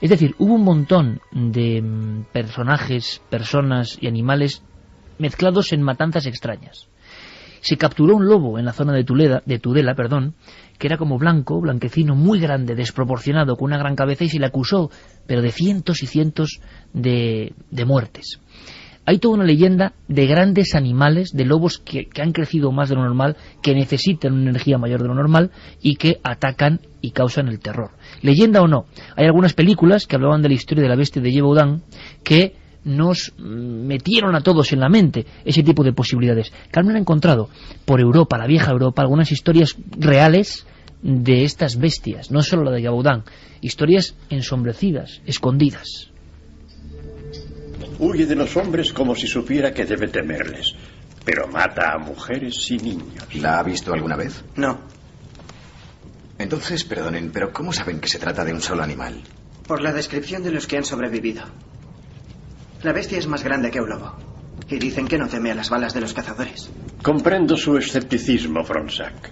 Es decir, hubo un montón de personajes, personas y animales mezclados en matanzas extrañas. Se capturó un lobo en la zona de Tudela, que era como blanquecino, muy grande, desproporcionado, con una gran cabeza, y se le acusó, pero de cientos y cientos de muertes. Hay toda una leyenda de grandes animales, de lobos que han crecido más de lo normal, que necesitan una energía mayor de lo normal y que atacan y causan el terror. Leyenda o no, hay algunas películas que hablaban de la historia de la bestia de Gévaudan que nos metieron a todos en la mente ese tipo de posibilidades. Carmen ha encontrado por Europa, la vieja Europa, algunas historias reales de estas bestias, no solo la de Gévaudan, historias ensombrecidas, escondidas. Huye de los hombres como si supiera que debe temerles, pero mata a mujeres y niños. ¿La ha visto alguna vez? No. Entonces, perdonen, pero ¿cómo saben que se trata de un solo animal? Por la descripción de los que han sobrevivido. La bestia es más grande que un lobo, y dicen que no teme a las balas de los cazadores. Comprendo su escepticismo, Fronsac.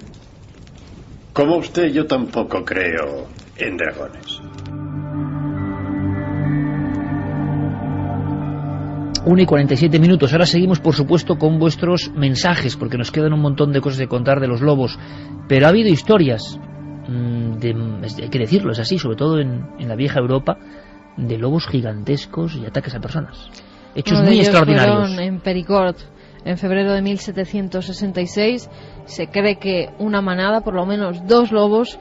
Como usted, yo tampoco creo en dragones. 1:47. Ahora seguimos, por supuesto, con vuestros mensajes, porque nos quedan un montón de cosas de contar de los lobos. Pero ha habido historias, hay que decirlo, es así, sobre todo en la vieja Europa, de lobos gigantescos y ataques a personas. Hechos muy extraordinarios. En Perigord, en febrero de 1766, se cree que una manada, por lo menos 2 lobos,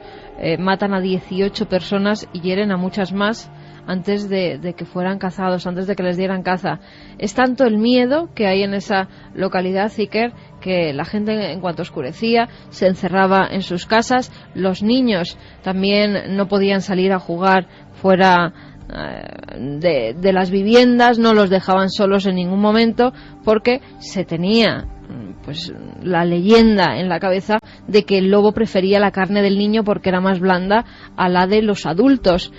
matan a 18 personas y hieren a muchas más antes de que fueran cazados, antes de que les dieran caza. Es tanto el miedo que hay en esa localidad, Iker, que la gente, en cuanto oscurecía, se encerraba en sus casas. Los niños también no podían salir a jugar fuera de las viviendas, no los dejaban solos en ningún momento, porque se tenía pues la leyenda en la cabeza de que el lobo prefería la carne del niño porque era más blanda a la de los adultos.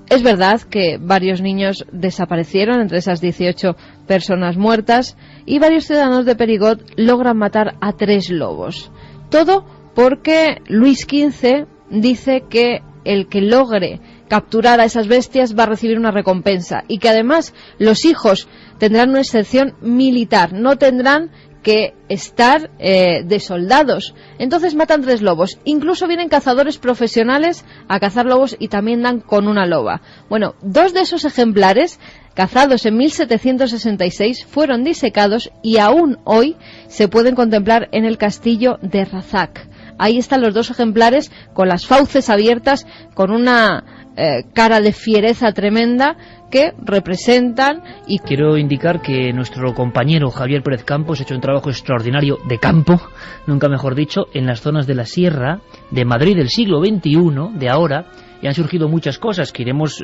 Es verdad que varios niños desaparecieron entre esas 18 personas muertas, y varios ciudadanos de Perigord logran matar a 3 lobos. Todo porque Luis XV dice que el que logre capturar a esas bestias va a recibir una recompensa, y que además los hijos tendrán una excepción militar, no tendrán que estar de soldados. Entonces matan 3 lobos. Incluso vienen cazadores profesionales a cazar lobos y también dan con una loba. Bueno, 2 de esos ejemplares, cazados en 1766, fueron disecados y aún hoy se pueden contemplar en el castillo de Razac. Ahí están los 2 ejemplares con las fauces abiertas, con una cara de fiereza tremenda que representan. Y quiero indicar que nuestro compañero Javier Pérez Campos ha hecho un trabajo extraordinario de campo, nunca mejor dicho, en las zonas de la Sierra de Madrid del siglo XXI, de ahora, y han surgido muchas cosas que iremos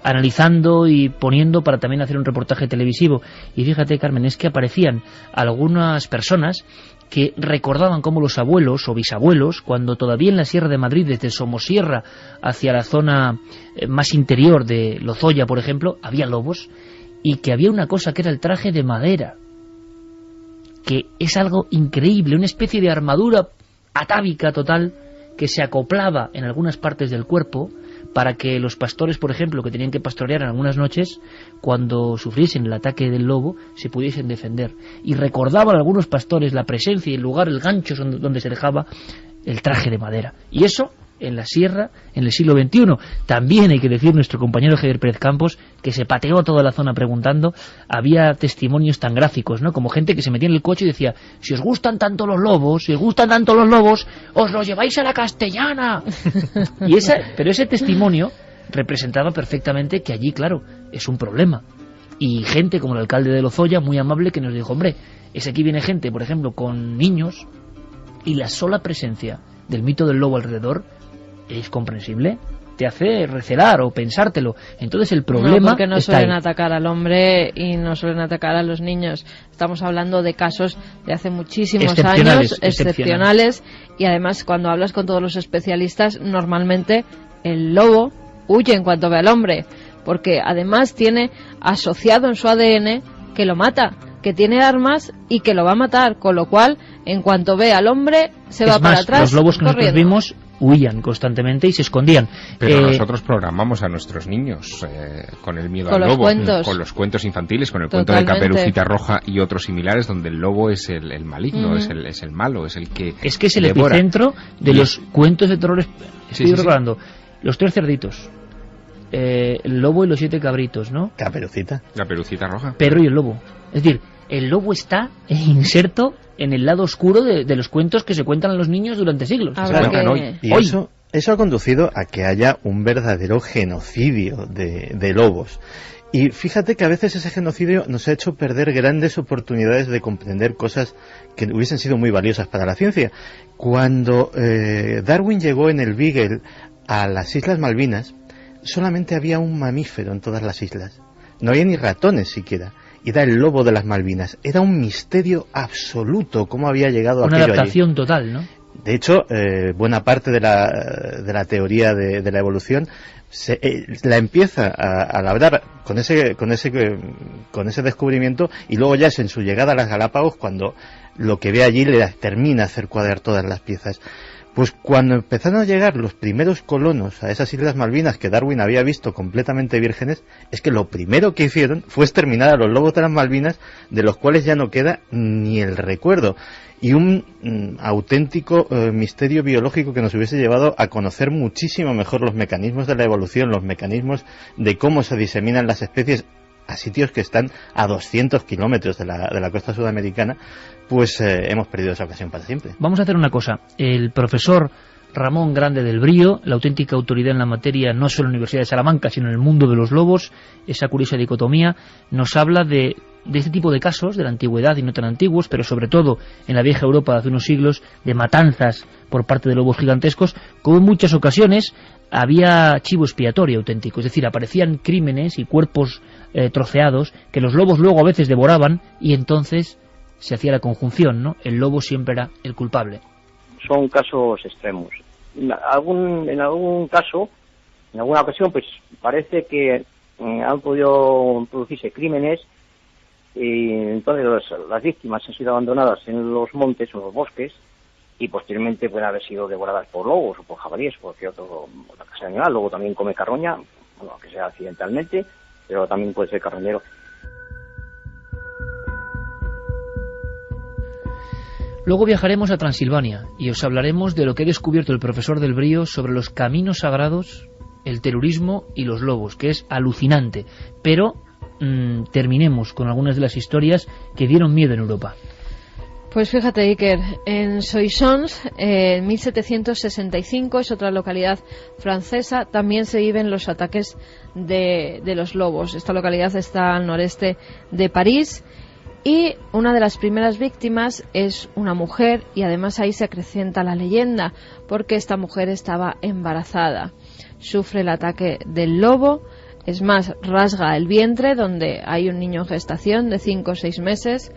analizando y poniendo para también hacer un reportaje televisivo. Y fíjate, Carmen, es que aparecían algunas personas que recordaban cómo los abuelos o bisabuelos, cuando todavía en la Sierra de Madrid, desde Somosierra hacia la zona más interior de Lozoya, por ejemplo, había lobos, y que había una cosa que era el traje de madera, que es algo increíble, una especie de armadura atávica total que se acoplaba en algunas partes del cuerpo para que los pastores, por ejemplo, que tenían que pastorear en algunas noches, cuando sufriesen el ataque del lobo, se pudiesen defender. Y recordaban algunos pastores la presencia y el lugar, el gancho donde se dejaba el traje de madera. Y eso, en la Sierra, en el siglo XXI. También hay que decir, nuestro compañero Javier Pérez Campos, que se pateó toda la zona preguntando, había testimonios tan gráficos, ¿no? Como gente que se metía en el coche y decía, si os gustan tanto los lobos, os los lleváis a la Castellana. Pero ese testimonio representaba perfectamente que allí, claro, es un problema. Y gente como el alcalde de Lozoya, muy amable, que nos dijo, hombre, es aquí viene gente, por ejemplo, con niños, y la sola presencia del mito del lobo alrededor es comprensible, te hace recelar o pensártelo. Entonces el problema, no, porque no suelen atacar al hombre y no suelen atacar a los niños. Estamos hablando de casos de hace muchísimos años, excepcionales, y además cuando hablas con todos los especialistas, normalmente el lobo huye en cuanto ve al hombre, porque además tiene asociado en su ADN que lo mata, que tiene armas y que lo va a matar, con lo cual en cuanto ve al hombre se va para atrás. Los lobos que nosotros vimos huían constantemente y se escondían. Pero nosotros programamos a nuestros niños con el miedo al lobo, con los cuentos infantiles, con el cuento de Caperucita Roja y otros similares, donde el lobo es el maligno, es el malo, es el que es el devora. Epicentro de los cuentos de terror. Estoy recordando los 3 cerditos, el lobo y los 7 cabritos, ¿no? Caperucita Roja, Pedro y el lobo. Es decir, el lobo está inserto en el lado oscuro de los cuentos que se cuentan a los niños durante siglos. Se cuentan hoy. Y eso ha conducido a que haya un verdadero genocidio de lobos. Y fíjate que a veces ese genocidio nos ha hecho perder grandes oportunidades de comprender cosas que hubiesen sido muy valiosas para la ciencia. Cuando Darwin llegó en el Beagle a las Islas Malvinas, solamente había un mamífero en todas las islas. No había ni ratones siquiera. Y era el lobo de las Malvinas. Era un misterio absoluto cómo había llegado una adaptación allí. Total, ¿no? De hecho, buena parte de la teoría de la evolución la empieza a labrar con ese descubrimiento, y luego ya es en su llegada a las Galápagos cuando lo que ve allí le termina a hacer cuadrar todas las piezas. Pues cuando empezaron a llegar los primeros colonos a esas Islas Malvinas que Darwin había visto completamente vírgenes, es que lo primero que hicieron fue exterminar a los lobos de las Malvinas, de los cuales ya no queda ni el recuerdo. Y un auténtico misterio biológico que nos hubiese llevado a conocer muchísimo mejor los mecanismos de la evolución, los mecanismos de cómo se diseminan las especies a sitios que están a 200 kilómetros de la costa sudamericana. Pues hemos perdido esa ocasión para siempre. Vamos a hacer una cosa. El profesor Ramón Grande del Brío, la auténtica autoridad en la materia, no solo en la Universidad de Salamanca, sino en el mundo de los lobos, esa curiosa dicotomía, nos habla de este tipo de casos, de la antigüedad y no tan antiguos, pero sobre todo en la vieja Europa de hace unos siglos, de matanzas por parte de lobos gigantescos, como en muchas ocasiones había chivo expiatorio auténtico, es decir, aparecían crímenes y cuerpos troceados que los lobos luego a veces devoraban, y entonces se hacía la conjunción, ¿no? El lobo siempre era el culpable. Son casos extremos. En algún caso, en alguna ocasión, pues parece que han podido producirse crímenes, y entonces las víctimas han sido abandonadas en los montes o en los bosques, y posteriormente pueden haber sido devoradas por lobos o por jabalíes o cualquier otro clase de animal. Luego también come carroña, bueno, que sea accidentalmente, pero también puede ser carroñero. Luego viajaremos a Transilvania y os hablaremos de lo que ha descubierto el profesor del Brío sobre los caminos sagrados, el terrorismo y los lobos, que es alucinante. Pero terminemos con algunas de las historias que dieron miedo en Europa. Pues fíjate, Iker, en Soissons, en 1765, es otra localidad francesa, también se viven los ataques de los lobos. Esta localidad está al noreste de París y una de las primeras víctimas es una mujer, y además ahí se acrecienta la leyenda porque esta mujer estaba embarazada. Sufre el ataque del lobo, es más, rasga el vientre donde hay un niño en gestación de 5 o 6 meses.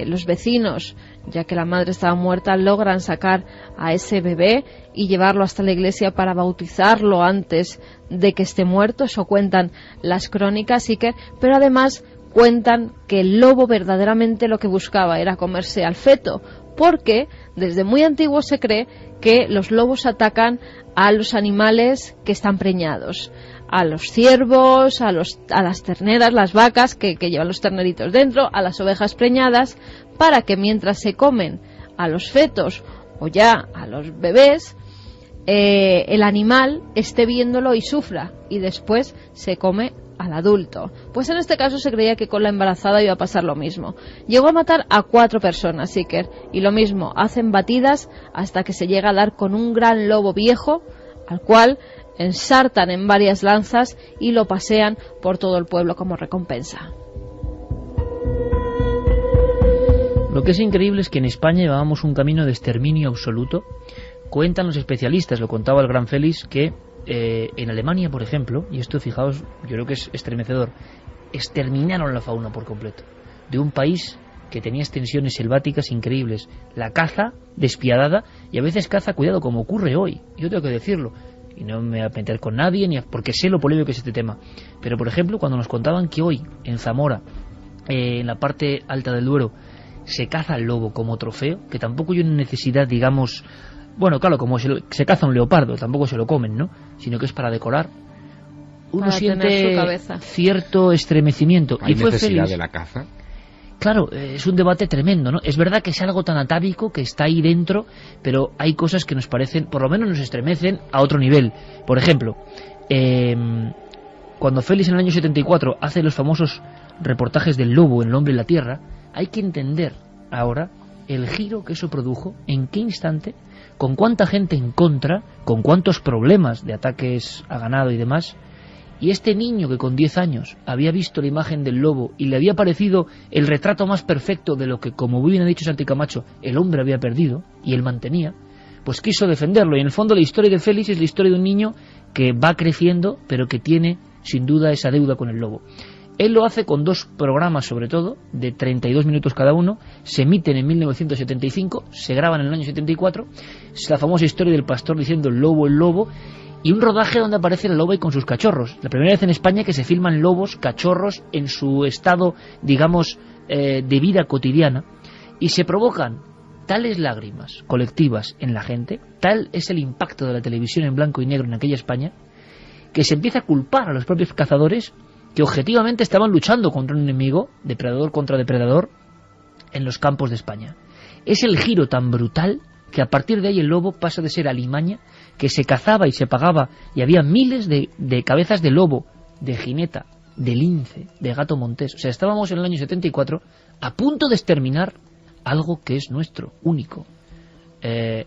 Los vecinos, ya que la madre estaba muerta, logran sacar a ese bebé y llevarlo hasta la iglesia para bautizarlo antes de que esté muerto. Eso cuentan las crónicas, Iker, pero además cuentan que el lobo verdaderamente lo que buscaba era comerse al feto, porque desde muy antiguo se cree que los lobos atacan a los animales que están preñados, a los ciervos, a las terneras, las vacas que llevan los terneritos dentro, a las ovejas preñadas, para que mientras se comen a los fetos o ya a los bebés, el animal esté viéndolo y sufra, y después se come al adulto. Pues en este caso se creía que con la embarazada iba a pasar lo mismo. Llegó a matar a 4 personas, Iker, y lo mismo, hacen batidas hasta que se llega a dar con un gran lobo viejo, al cual ensartan en varias lanzas y lo pasean por todo el pueblo como recompensa. Lo que es increíble es que en España llevábamos un camino de exterminio absoluto. Cuentan los especialistas, lo contaba el gran Félix, que en Alemania, por ejemplo, y esto, fijaos, yo creo que es estremecedor, exterminaron la fauna por completo de un país que tenía extensiones selváticas increíbles. La caza despiadada, y a veces caza, cuidado, como ocurre hoy, yo tengo que decirlo, y no me voy a meter con nadie, porque sé lo polémico que es este tema, pero por ejemplo, cuando nos contaban que hoy en Zamora, en la parte alta del Duero, se caza el lobo como trofeo, que tampoco hay una necesidad, digamos, bueno, claro, como se caza un leopardo, tampoco se lo comen, ¿no? Sino que es para decorar. Uno para siente cierto estremecimiento. ¿Hay y fue necesidad feliz de la caza? Claro, es un debate tremendo, ¿no? Es verdad que es algo tan atávico que está ahí dentro, pero hay cosas que nos parecen, por lo menos nos estremecen a otro nivel. Por ejemplo, cuando Félix en el año 74 hace los famosos reportajes del lobo en El hombre y la tierra, hay que entender ahora el giro que eso produjo, en qué instante, con cuánta gente en contra, con cuántos problemas de ataques a ganado y demás. Y este niño que con 10 años había visto la imagen del lobo y le había parecido el retrato más perfecto de lo que, como bien ha dicho Santi Camacho, el hombre había perdido y él mantenía, pues quiso defenderlo. Y en el fondo la historia de Félix es la historia de un niño que va creciendo, pero que tiene sin duda esa deuda con el lobo. Él lo hace con 2 programas, sobre todo, de 32 minutos cada uno, se emiten en 1975, se graban en el año 74, es la famosa historia del pastor diciendo el lobo, y un rodaje donde aparece la loba y con sus cachorros. La primera vez en España que se filman lobos, cachorros, en su estado, digamos, de vida cotidiana, y se provocan tales lágrimas colectivas en la gente, tal es el impacto de la televisión en blanco y negro en aquella España, que se empieza a culpar a los propios cazadores que objetivamente estaban luchando contra un enemigo, depredador contra depredador, en los campos de España. Es el giro tan brutal que a partir de ahí el lobo pasa de ser alimaña, que se cazaba y se pagaba, y había miles de cabezas de lobo, de jineta, de lince, de gato montés. O sea, estábamos en el año 74 a punto de exterminar algo que es nuestro, único.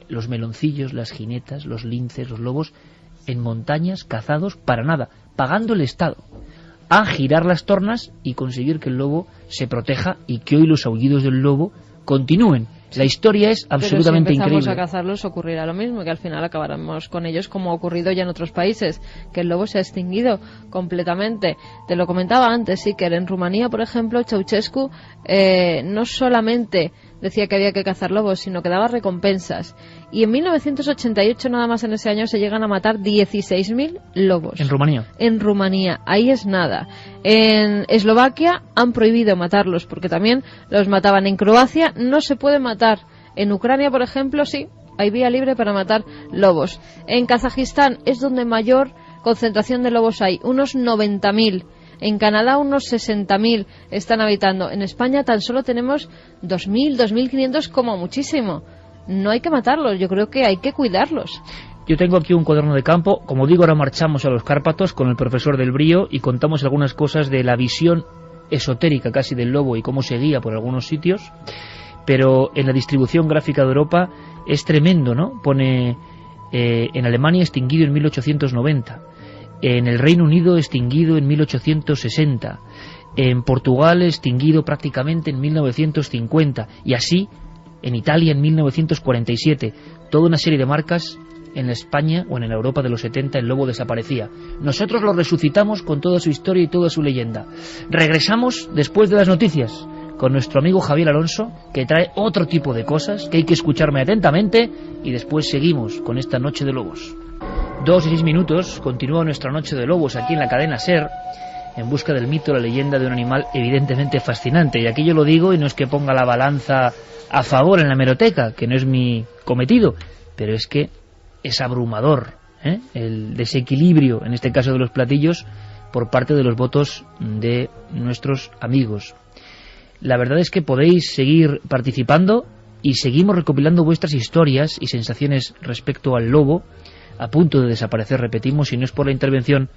Los meloncillos, las jinetas, los linces, los lobos, en montañas, cazados para nada, pagando el Estado a girar las tornas y conseguir que el lobo se proteja y que hoy los aullidos del lobo continúen. La historia es absolutamente increíble. Pero si empezamos increíble. a cazarlos ocurrirá lo mismo, que al final acabaremos con ellos como ha ocurrido ya en otros países, que el lobo se ha extinguido completamente. Te lo comentaba antes, sí, que en Rumanía, por ejemplo, Ceausescu no solamente decía que había que cazar lobos, sino que daba recompensas. Y en 1988, nada más en ese año, se llegan a matar 16.000 lobos. En Rumanía. En Rumanía, ahí es nada. En Eslovaquia han prohibido matarlos, porque también los mataban. En Croacia no se puede matar. En Ucrania, por ejemplo, sí, hay vía libre para matar lobos. En Kazajistán es donde mayor concentración de lobos hay, unos 90.000. En Canadá unos 60.000 están habitando. En España tan solo tenemos 2.000, 2.500 como muchísimo. No hay que matarlos, yo creo que hay que cuidarlos. Yo tengo aquí un cuaderno de campo. Como digo, ahora marchamos a los Cárpatos con el profesor del Brío y contamos algunas cosas de la visión esotérica casi del lobo y cómo se guía por algunos sitios. pero en la distribución gráfica de Europa es tremendo, ¿no? Pone en Alemania extinguido en 1890, en el Reino Unido extinguido en 1860, en Portugal extinguido prácticamente en 1950, y así en Italia en 1947. Toda una serie de marcas. En España o en la Europa de los 70 el lobo desaparecía. Nosotros lo resucitamos con toda su historia y toda su leyenda. Regresamos después de las noticias con nuestro amigo Javier Alonso, que trae otro tipo de cosas que hay que escucharme atentamente, y después seguimos con esta Noche de Lobos. 2 y 6 minutos, continúa nuestra Noche de Lobos aquí en la cadena SER, en busca del mito, la leyenda de un animal evidentemente fascinante. Y aquí yo lo digo, y no es que ponga la balanza a favor en la hemeroteca, que no es mi cometido, pero es que es abrumador, el desequilibrio, en este caso de los platillos, por parte de los votos de nuestros amigos. La verdad es que podéis seguir participando y seguimos recopilando vuestras historias y sensaciones respecto al lobo, a punto de desaparecer, repetimos, si no es por la intervención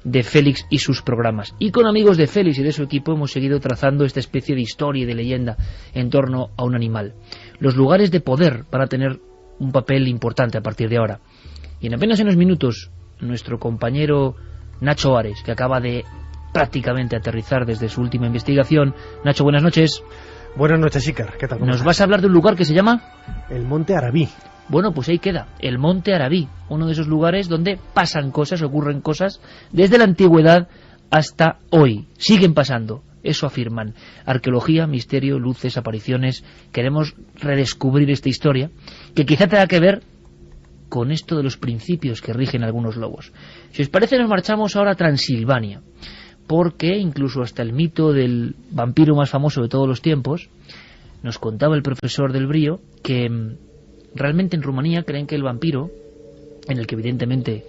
de Félix y sus programas. Y con amigos de Félix y de su equipo hemos seguido trazando esta especie de historia y de leyenda en torno a un animal. Los lugares de poder van a tener un papel importante a partir de ahora. Y en apenas unos minutos, nuestro compañero Nacho Ares, que acaba de prácticamente aterrizar desde su última investigación. Nacho, buenas noches. Buenas noches, Iker. ¿Qué tal? Nos vas a hablar de un lugar que se llama... El Monte Arabí. Bueno, pues ahí queda, el Monte Arabí, uno de esos lugares donde pasan cosas, ocurren cosas, desde la antigüedad hasta hoy. Siguen pasando. Eso afirman. Arqueología, misterio, luces, apariciones. Queremos redescubrir esta historia, que quizá tenga que ver con esto de los principios que rigen algunos lobos. Si os parece, nos marchamos ahora a Transilvania, porque incluso hasta el mito del vampiro más famoso de todos los tiempos, nos contaba el profesor del Brío que realmente en Rumanía creen que el vampiro, en el que evidentemente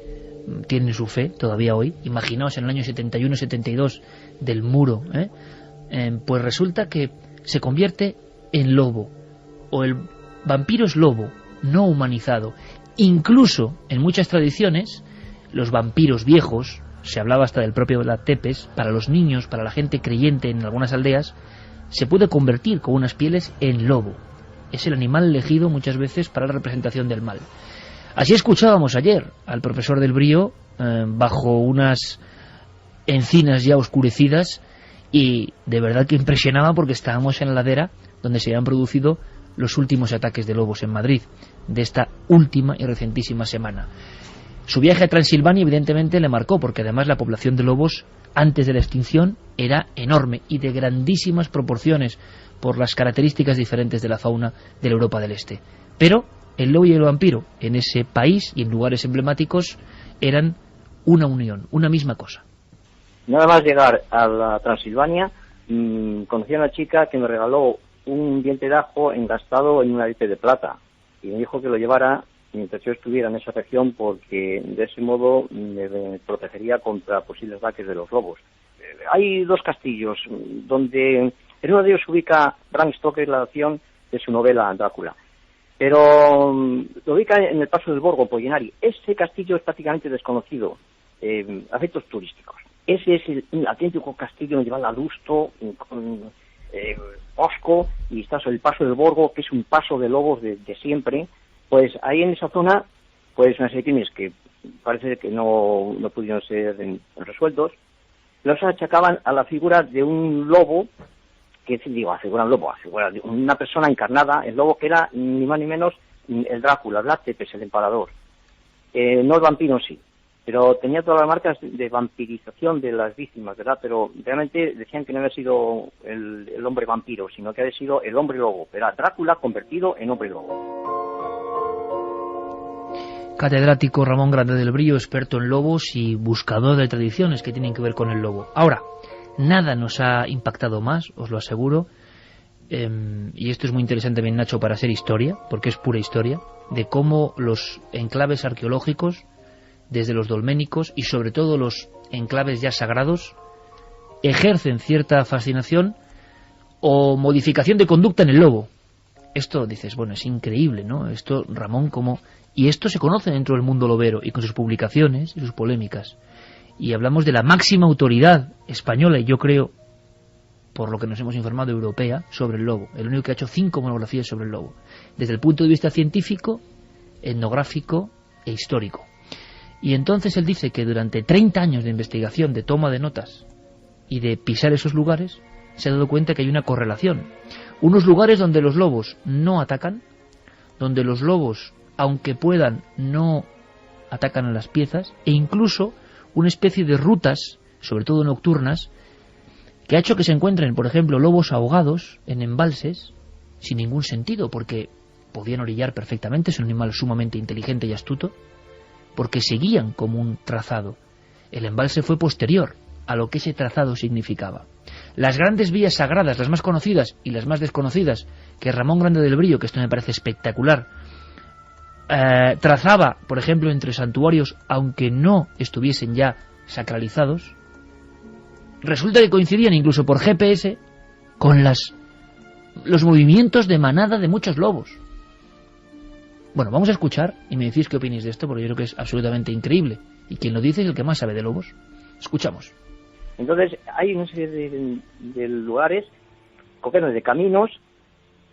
tienen su fe todavía hoy, imaginaos en el año 71-72 del muro, pues resulta que se convierte en lobo, o el vampiro es lobo, no humanizado. Incluso en muchas tradiciones, los vampiros viejos, se hablaba hasta del propio Vlad Tepes, para los niños, para la gente creyente en algunas aldeas, se puede convertir con unas pieles en lobo. Es el animal elegido muchas veces para la representación del mal. Así escuchábamos ayer al profesor del Brío bajo unas encinas ya oscurecidas, y de verdad que impresionaba, porque estábamos en la ladera donde se habían producido los últimos ataques de lobos en Madrid, de esta última y recentísima semana. Su viaje a Transilvania evidentemente le marcó, porque además la población de lobos antes de la extinción era enorme y de grandísimas proporciones por las características diferentes de la fauna de la Europa del Este. Pero el lobo y el vampiro en ese país y en lugares emblemáticos eran una unión, una misma cosa. Nada más llegar a la Transilvania, conocí a una chica que me regaló un diente de ajo engastado en una diente de plata, y me dijo que lo llevara mientras yo estuviera en esa región, porque de ese modo me protegería contra posibles ataques de los lobos. Hay 2 castillos donde en uno de ellos se ubica Bram Stoker, la acción de su novela Drácula, pero lo ubica en el Paso del Borgo, Pollinari. Ese castillo es prácticamente desconocido a efectos turísticos. Ese es el auténtico castillo medieval adusto, con osco, y está sobre el Paso del Borgo, que es un paso de lobos de siempre. Pues ahí en esa zona, pues una serie de crímenes que parece que no pudieron ser resueltos, los achacaban a la figura de un lobo, que digo, a figura de una persona encarnada, el lobo, que era ni más ni menos el Drácula, Vlad Tepes, el empalador. No el vampiro sí, pero tenía todas las marcas de vampirización de las víctimas, ¿verdad? Pero realmente decían que no había sido el hombre vampiro, sino que había sido el hombre lobo. Era Drácula convertido en hombre lobo. Catedrático Ramón Grande del Brío, experto en lobos y buscador de tradiciones que tienen que ver con el lobo. Ahora, nada nos ha impactado más, os lo aseguro, y esto es muy interesante también, Nacho, para hacer historia, porque es pura historia, de cómo los enclaves arqueológicos, desde los dolménicos y sobre todo los enclaves ya sagrados, ejercen cierta fascinación o modificación de conducta en el lobo. Esto dices, bueno, es increíble, ¿no? Esto, Ramón, como... Y esto se conoce dentro del mundo lobero, y con sus publicaciones y sus polémicas. Y hablamos de la máxima autoridad española, y yo creo por lo que nos hemos informado, europea sobre el lobo. El único que ha hecho 5 monografías sobre el lobo, desde el punto de vista científico, etnográfico e histórico. Y entonces él dice que durante 30 años de investigación, de toma de notas y de pisar esos lugares, se ha dado cuenta que hay una correlación. Unos lugares donde los lobos no atacan, donde los lobos, aunque puedan, no atacan a las piezas, e incluso una especie de rutas, sobre todo nocturnas, que ha hecho que se encuentren, por ejemplo, lobos ahogados en embalses, sin ningún sentido, porque podían orillar perfectamente, es un animal sumamente inteligente y astuto, porque seguían como un trazado. El embalse fue posterior a lo que ese trazado significaba. Las grandes vías sagradas, las más conocidas y las más desconocidas, que Ramón Grande del Brío, que esto me parece espectacular, trazaba, por ejemplo, entre santuarios, aunque no estuviesen ya sacralizados, resulta que coincidían incluso por GPS con los movimientos de manada de muchos lobos. Bueno, vamos a escuchar y me decís qué opináis de esto, porque yo creo que es absolutamente increíble. Y quien lo dice es el que más sabe de lobos. Escuchamos. Entonces, hay una serie de lugares, concretos, de caminos,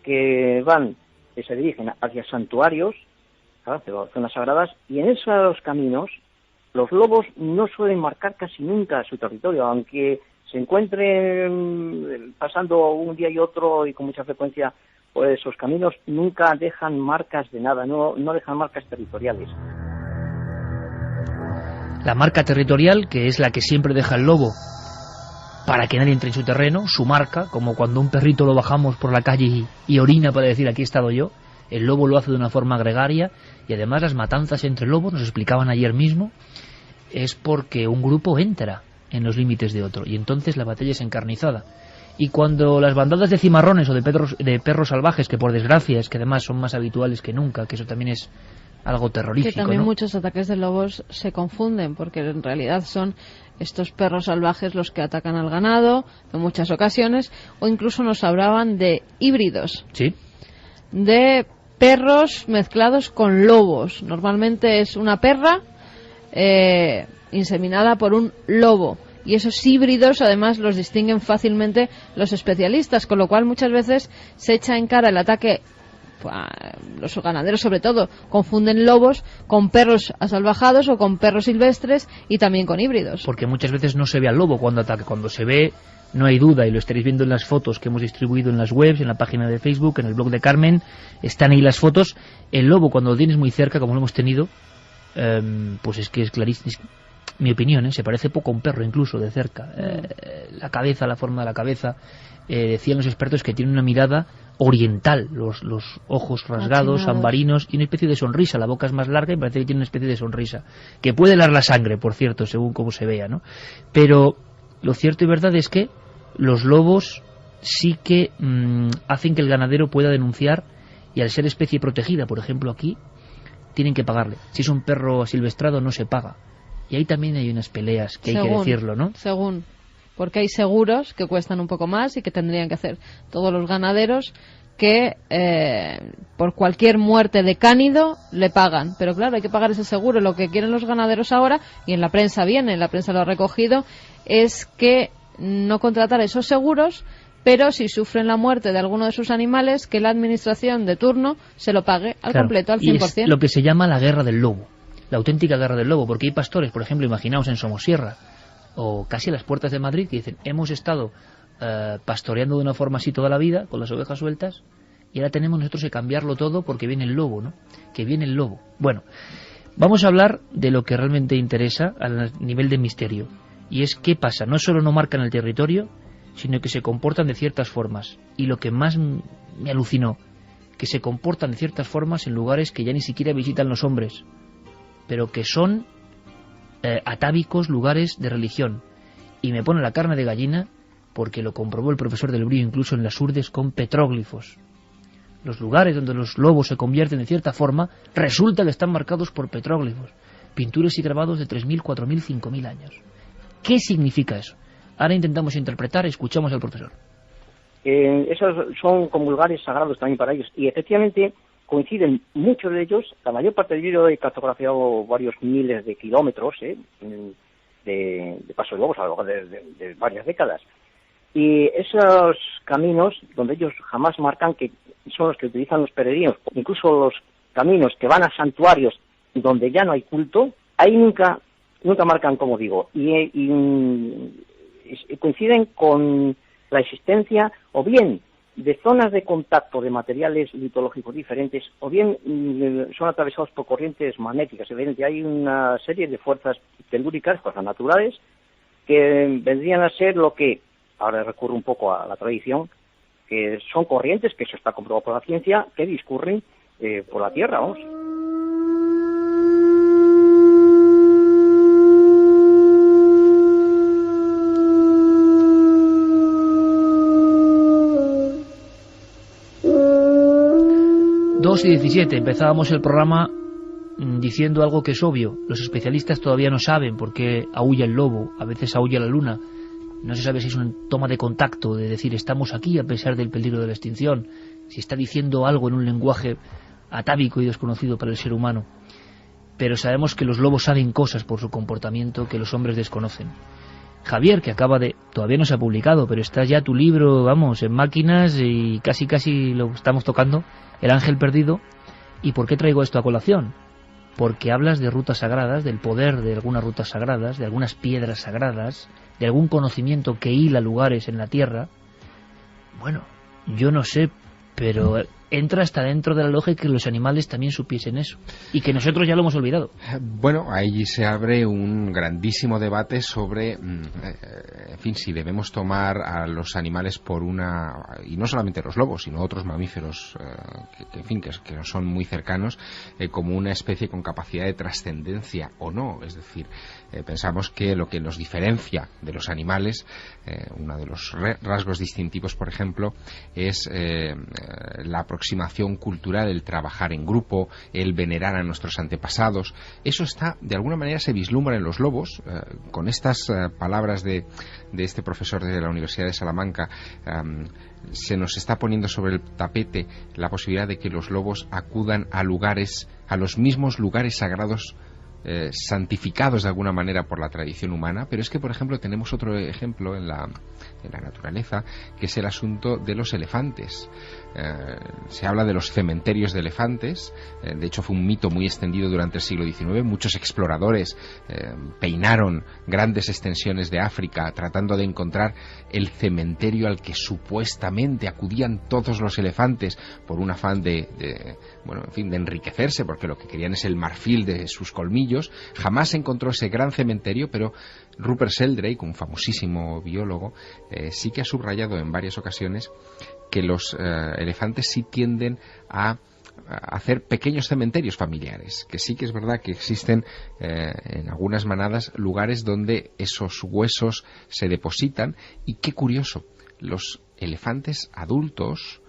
que se dirigen hacia santuarios, hacia zonas sagradas, y en esos caminos los lobos no suelen marcar casi nunca su territorio, aunque se encuentren pasando un día y otro y con mucha frecuencia por esos caminos, nunca dejan marcas de nada, no dejan marcas territoriales. La marca territorial, que es la que siempre deja el lobo para que nadie entre en su terreno, su marca, como cuando un perrito lo bajamos por la calle y orina para decir aquí he estado yo, el lobo lo hace de una forma gregaria, y además las matanzas entre lobos, nos explicaban ayer mismo, es porque un grupo entra en los límites de otro, y entonces la batalla es encarnizada. Y cuando las bandadas de cimarrones o de perros salvajes, que por desgracia es que además son más habituales que nunca, que eso también es algo terrorífico, que también, ¿no? Muchos ataques de lobos se confunden, porque en realidad son estos perros salvajes los que atacan al ganado en muchas ocasiones, o incluso nos hablaban de híbridos. Sí. De perros mezclados con lobos. Normalmente es una perra inseminada por un lobo. Y esos híbridos además los distinguen fácilmente los especialistas, con lo cual muchas veces se echa en cara el ataque. Los ganaderos sobre todo confunden lobos con perros asalvajados o con perros silvestres, y también con híbridos. Porque muchas veces no se ve al lobo cuando ataca. Cuando se ve, no hay duda, y lo estaréis viendo en las fotos que hemos distribuido en las webs, en la página de Facebook, en el blog de Carmen, están ahí las fotos. El lobo, cuando lo tienes muy cerca, como lo hemos tenido, pues es que es clarísimo. Mi opinión, se parece poco a un perro incluso de cerca. La cabeza, la forma de la cabeza, decían los expertos que tiene una mirada oriental, los ojos rasgados, ambarinos, y una especie de sonrisa. La boca es más larga y parece que tiene una especie de sonrisa, que puede helar la sangre, por cierto, según cómo se vea, ¿no? Pero lo cierto y verdad es que los lobos sí que hacen que el ganadero pueda denunciar, y al ser especie protegida, por ejemplo aquí, tienen que pagarle. Si es un perro asilvestrado no se paga. Y ahí también hay unas peleas que hay que decirlo, ¿no? Porque hay seguros que cuestan un poco más y que tendrían que hacer todos los ganaderos, que por cualquier muerte de cánido le pagan. Pero claro, hay que pagar ese seguro. Lo que quieren los ganaderos ahora, y en la prensa la prensa lo ha recogido, es que no contratar esos seguros, pero si sufren la muerte de alguno de sus animales, que la administración de turno se lo pague al completo, al 100%. Y es lo que se llama la guerra del lobo. La auténtica guerra del lobo, porque hay pastores, por ejemplo, imaginaos en Somosierra o casi a las puertas de Madrid, que dicen, hemos estado pastoreando de una forma así toda la vida, con las ovejas sueltas, y ahora tenemos nosotros que cambiarlo todo porque viene el lobo, ¿no? Que viene el lobo. Bueno, vamos a hablar de lo que realmente interesa a nivel de misterio, y es qué pasa. No solo no marcan el territorio, sino que se comportan de ciertas formas. Y lo que más me alucinó, que se comportan de ciertas formas en lugares que ya ni siquiera visitan los hombres, pero que son atávicos lugares de religión. Y me pone la carne de gallina porque lo comprobó el profesor del Brío incluso en las urdes con petróglifos. Los lugares donde los lobos se convierten de cierta forma resulta que están marcados por petróglifos, pinturas y grabados de 3.000, 4.000, 5.000 años. ¿Qué significa eso? Ahora intentamos interpretar, escuchamos al profesor. Esos son como lugares sagrados también para ellos, y efectivamente coinciden muchos de ellos. La mayor parte de ellos he cartografiado varios miles de kilómetros de paso de lobos a lo largo de varias décadas. Y esos caminos donde ellos jamás marcan, que son los que utilizan los peregrinos, incluso los caminos que van a santuarios donde ya no hay culto, ahí nunca marcan, como digo, y coinciden con la existencia o bien de zonas de contacto de materiales litológicos diferentes, o bien son atravesados por corrientes magnéticas. Evidentemente hay una serie de fuerzas telúricas, fuerzas naturales, que vendrían a ser lo que, ahora recurro un poco a la tradición, que son corrientes, que eso está comprobado por la ciencia, que discurren por la Tierra, vamos. Y 17, empezábamos el programa diciendo algo que es obvio. Los especialistas todavía no saben por qué aúlla el lobo, a veces aúlla la luna. No se sabe si es una toma de contacto, de decir estamos aquí a pesar del peligro de la extinción, si está diciendo algo en un lenguaje atávico y desconocido para el ser humano. Pero sabemos que los lobos saben cosas por su comportamiento que los hombres desconocen. Javier, que todavía no se ha publicado, pero está ya tu libro, vamos, en máquinas y casi lo estamos tocando, El ángel perdido. ¿Y por qué traigo esto a colación? Porque hablas de rutas sagradas, del poder de algunas rutas sagradas, de algunas piedras sagradas, de algún conocimiento que hila lugares en la tierra. Bueno, yo no sé, pero entra hasta dentro de la lógica que los animales también supiesen eso, y que nosotros ya lo hemos olvidado. Bueno, ahí se abre un grandísimo debate sobre, en fin, si debemos tomar a los animales por una, y no solamente los lobos, sino otros mamíferos, que nos son muy cercanos, como una especie con capacidad de trascendencia o no. Es decir, pensamos que lo que nos diferencia de los animales, uno de los rasgos distintivos, por ejemplo, es la aproximación cultural, el trabajar en grupo, el venerar a nuestros antepasados. Eso está, de alguna manera, se vislumbra en los lobos. Con estas palabras de este profesor de la Universidad de Salamanca, se nos está poniendo sobre el tapete la posibilidad de que los lobos acudan a lugares, a los mismos lugares sagrados, santificados de alguna manera por la tradición humana. Pero es que, por ejemplo, tenemos otro ejemplo en la naturaleza, que es el asunto de los elefantes. Se habla de los cementerios de elefantes. De hecho, fue un mito muy extendido durante el siglo XIX. Muchos exploradores peinaron grandes extensiones de África tratando de encontrar el cementerio al que supuestamente acudían todos los elefantes por un afán de enriquecerse, porque lo que querían es el marfil de sus colmillos. Jamás se encontró ese gran cementerio, pero Rupert Sheldrake, un famosísimo biólogo, sí que ha subrayado en varias ocasiones que los elefantes sí tienden a hacer pequeños cementerios familiares, que sí que es verdad que existen en algunas manadas lugares donde esos huesos se depositan. Y qué curioso, los elefantes adultos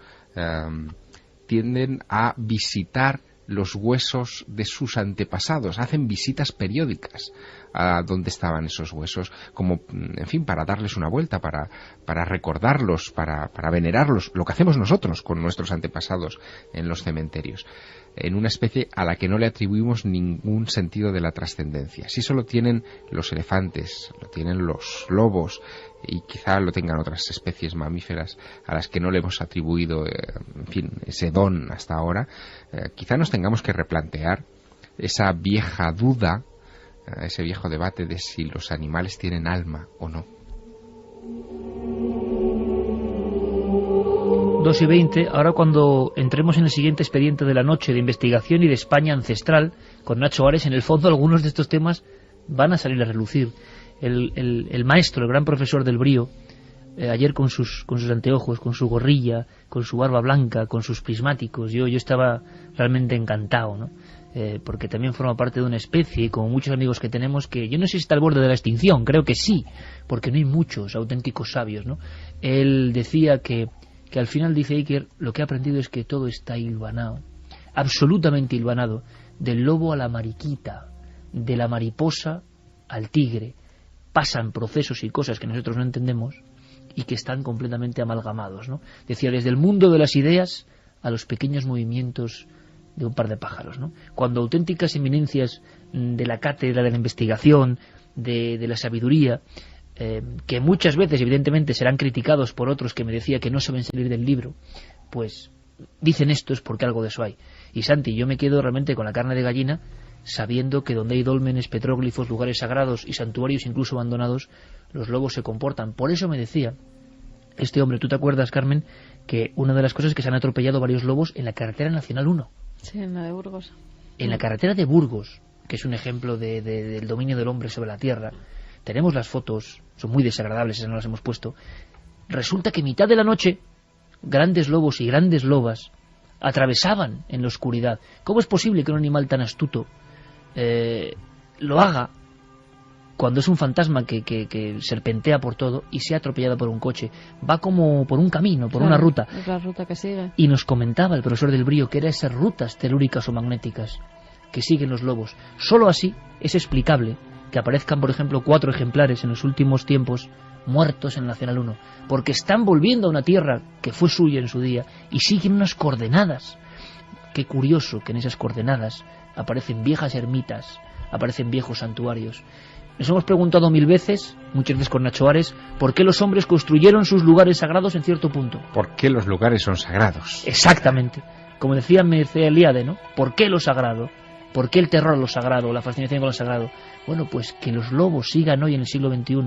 tienden a visitar los huesos de sus antepasados, hacen visitas periódicas a donde estaban esos huesos, como, en fin, para darles una vuelta, para recordarlos, para venerarlos, lo que hacemos nosotros con nuestros antepasados en los cementerios, en una especie a la que no le atribuimos ningún sentido de la trascendencia. Sí solo tienen los elefantes, lo tienen los lobos, y quizá lo tengan otras especies mamíferas a las que no le hemos atribuido, en fin, ese don hasta ahora. Quizá nos tengamos que replantear esa vieja duda, ese viejo debate de si los animales tienen alma o no. 2:20, ahora cuando entremos en el siguiente expediente de la noche de investigación y de España ancestral, con Nacho Ares, en el fondo algunos de estos temas van a salir a relucir. El maestro, el gran profesor del Brío, ayer con sus anteojos, con su gorrilla, con su barba blanca, con sus prismáticos, yo estaba realmente encantado, ¿no? Porque también forma parte de una especie, como muchos amigos que tenemos, que yo no sé si está al borde de la extinción, creo que sí, porque no hay muchos auténticos sabios, ¿no? Él decía que al final, dice Iker, lo que ha aprendido es que todo está hilvanado, absolutamente hilvanado, del lobo a la mariquita, de la mariposa al tigre. Pasan procesos y cosas que nosotros no entendemos y que están completamente amalgamados, ¿no? Decía, desde el mundo de las ideas a los pequeños movimientos de un par de pájaros, ¿no? Cuando auténticas eminencias de la cátedra, de la investigación, de la sabiduría, que muchas veces evidentemente serán criticados por otros que me decía que no saben salir del libro, pues dicen esto es porque algo de eso hay. Y Santi, yo me quedo realmente con la carne de gallina, sabiendo que donde hay dólmenes, petróglifos, lugares sagrados y santuarios incluso abandonados, los lobos se comportan. Por eso me decía este hombre, ¿tú te acuerdas, Carmen, que una de las cosas es que se han atropellado varios lobos en la carretera Nacional 1? Sí, en la de Burgos. En la carretera de Burgos, que es un ejemplo del dominio del hombre sobre la tierra. Tenemos las fotos, son muy desagradables, esas no las hemos puesto. Resulta que mitad de la noche, grandes lobos y grandes lobas atravesaban en la oscuridad. ¿Cómo es posible que un animal tan astuto lo haga cuando es un fantasma que serpentea por todo y sea atropellado por un coche? Va como por un camino, por una ruta. Es la ruta que sigue. Y nos comentaba el profesor del Brío que eran esas rutas telúricas o magnéticas que siguen los lobos. Solo así es explicable que aparezcan, por ejemplo, 4 ejemplares en los últimos tiempos muertos en Nacional 1, porque están volviendo a una tierra que fue suya en su día y siguen unas coordenadas. Qué curioso que en esas coordenadas aparecen viejas ermitas, aparecen viejos santuarios. Nos hemos preguntado 1000 veces, muchas veces con Nacho Ares, ¿por qué los hombres construyeron sus lugares sagrados en cierto punto? ¿Por qué los lugares son sagrados? Exactamente. Como decía Mircea Eliade, ¿no? ¿Por qué lo sagrado? ¿Por qué el terror a lo sagrado, la fascinación con lo sagrado? Bueno, pues que los lobos sigan hoy en el siglo XXI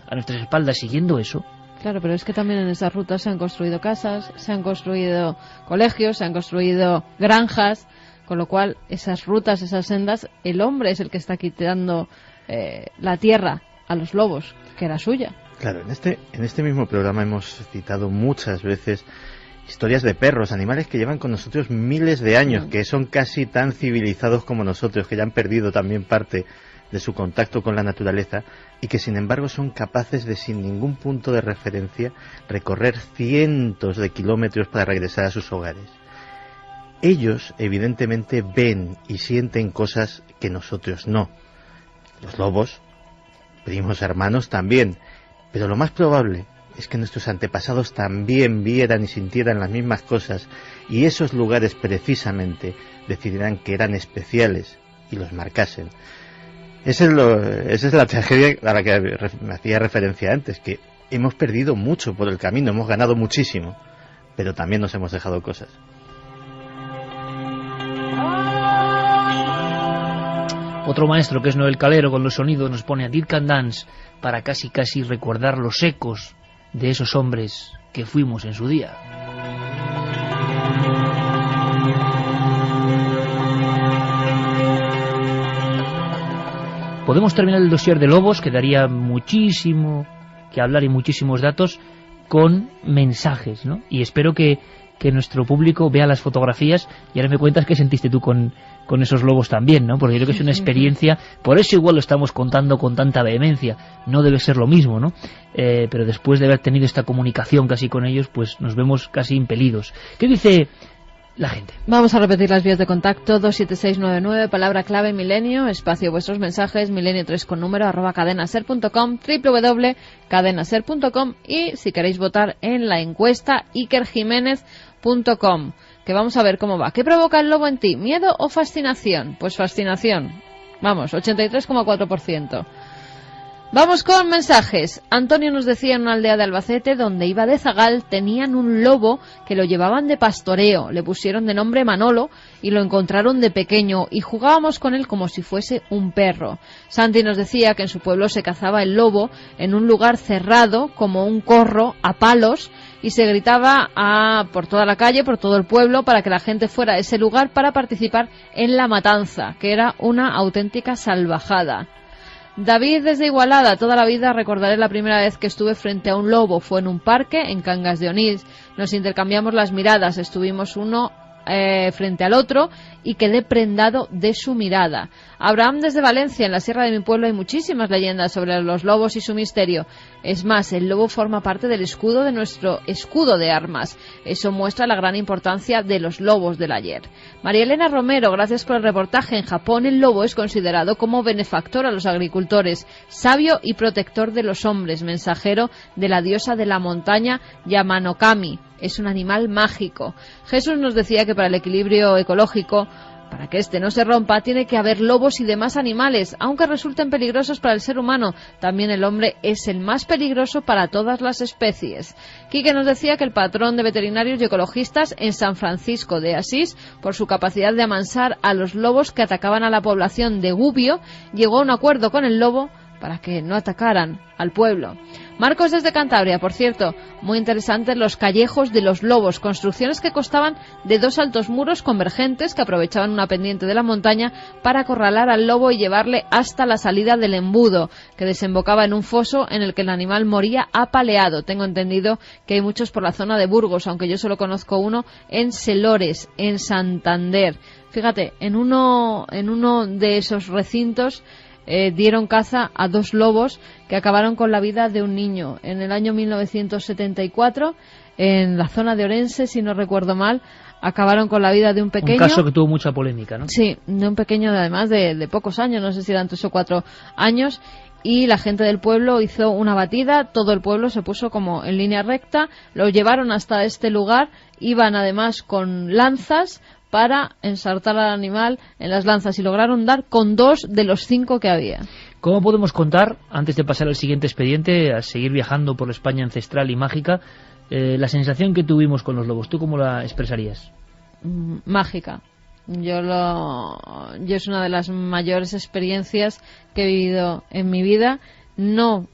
a nuestras espaldas siguiendo eso. Claro, pero es que también en esas rutas se han construido casas, se han construido colegios, se han construido granjas, con lo cual esas rutas, esas sendas, el hombre es el que está quitando la tierra a los lobos, que era suya. Claro, en este mismo programa hemos citado muchas veces historias de perros, animales que llevan con nosotros miles de años, que son casi tan civilizados como nosotros, que ya han perdido también parte de su contacto con la naturaleza y que sin embargo son capaces de, sin ningún punto de referencia, recorrer cientos de kilómetros para regresar a sus hogares. Ellos evidentemente ven y sienten cosas que nosotros no. Los lobos, primos hermanos también, pero lo más probable es que nuestros antepasados también vieran y sintieran las mismas cosas, y esos lugares precisamente decidirán que eran especiales y los marcasen. Esa es la tragedia a la que me hacía referencia antes, que hemos perdido mucho por el camino, hemos ganado muchísimo, pero también nos hemos dejado cosas. Otro maestro, que es Noel Calero, con los sonidos nos pone a Dead Can Dance para casi recordar los ecos de esos hombres que fuimos en su día. Podemos terminar el dossier de lobos, que daría muchísimo que hablar y muchísimos datos, con mensajes, ¿no? Y espero que nuestro público vea las fotografías y ahora me cuentas qué sentiste tú con esos lobos también, ¿no? Porque yo creo que es una experiencia, por eso igual lo estamos contando con tanta vehemencia, no debe ser lo mismo, ¿no? Pero después de haber tenido esta comunicación casi con ellos, pues nos vemos casi impelidos. ¿Qué dice la gente? Vamos a repetir las vías de contacto: 27699, palabra clave milenio, espacio vuestros mensajes, milenio3 con número, @cadenaser.com, www.cadenaser.com, y si queréis votar en la encuesta, ikerjiménez.com, que vamos a ver cómo va. ¿Qué provoca el lobo en ti? ¿Miedo o fascinación? Pues fascinación. Vamos, 83,4%. Vamos con mensajes. Antonio nos decía, en una aldea de Albacete, donde iba de zagal, tenían un lobo que lo llevaban de pastoreo. Le pusieron de nombre Manolo y lo encontraron de pequeño y jugábamos con él como si fuese un perro. Santi nos decía que en su pueblo se cazaba el lobo en un lugar cerrado, como un corro, a palos, y se gritaba por toda la calle, por todo el pueblo, para que la gente fuera a ese lugar para participar en la matanza, que era una auténtica salvajada. David desde Igualada: toda la vida recordaré la primera vez que estuve frente a un lobo. Fue en un parque en Cangas de Onís. Nos intercambiamos las miradas, estuvimos uno frente al otro y quedé prendado de su mirada. Abraham desde Valencia: en la sierra de mi pueblo hay muchísimas leyendas sobre los lobos y su misterio. Es más, el lobo forma parte del escudo de nuestro escudo de armas. Eso muestra la gran importancia de los lobos del ayer. María Elena Romero: gracias por el reportaje. En Japón el lobo es considerado como benefactor a los agricultores, sabio y protector de los hombres, mensajero de la diosa de la montaña Yamanokami. Es un animal mágico. Jesús nos decía que para el equilibrio ecológico Para que este no se rompa, tiene que haber lobos y demás animales, aunque resulten peligrosos para el ser humano. También el hombre es el más peligroso para todas las especies. Quique nos decía que el patrón de veterinarios y ecologistas en San Francisco de Asís, por su capacidad de amansar a los lobos que atacaban a la población de Gubbio, llegó a un acuerdo con el lobo para que no atacaran al pueblo. Marcos desde Cantabria, por cierto, muy interesantes los callejos de los lobos, construcciones que constaban de 2 altos muros convergentes que aprovechaban una pendiente de la montaña para acorralar al lobo y llevarle hasta la salida del embudo, que desembocaba en un foso en el que el animal moría apaleado. Tengo entendido que hay muchos por la zona de Burgos, aunque yo solo conozco uno en Selores, en Santander. Fíjate, en uno de esos recintos dieron caza a 2 lobos que acabaron con la vida de un niño. En el año 1974, en la zona de Orense, si no recuerdo mal, acabaron con la vida de un pequeño. Un caso que tuvo mucha polémica, ¿no? Sí, de un pequeño además de pocos años, no sé si eran 3 o 4 años, y la gente del pueblo hizo una batida, todo el pueblo se puso como en línea recta, lo llevaron hasta este lugar, iban además con lanzas para ensartar al animal en las lanzas y lograron dar con 2 de los 5 que había. ¿Cómo podemos contar, antes de pasar al siguiente expediente, a seguir viajando por la España ancestral y mágica, la sensación que tuvimos con los lobos? ¿Tú cómo la expresarías? Mágica. Yo es una de las mayores experiencias que he vivido en mi vida. No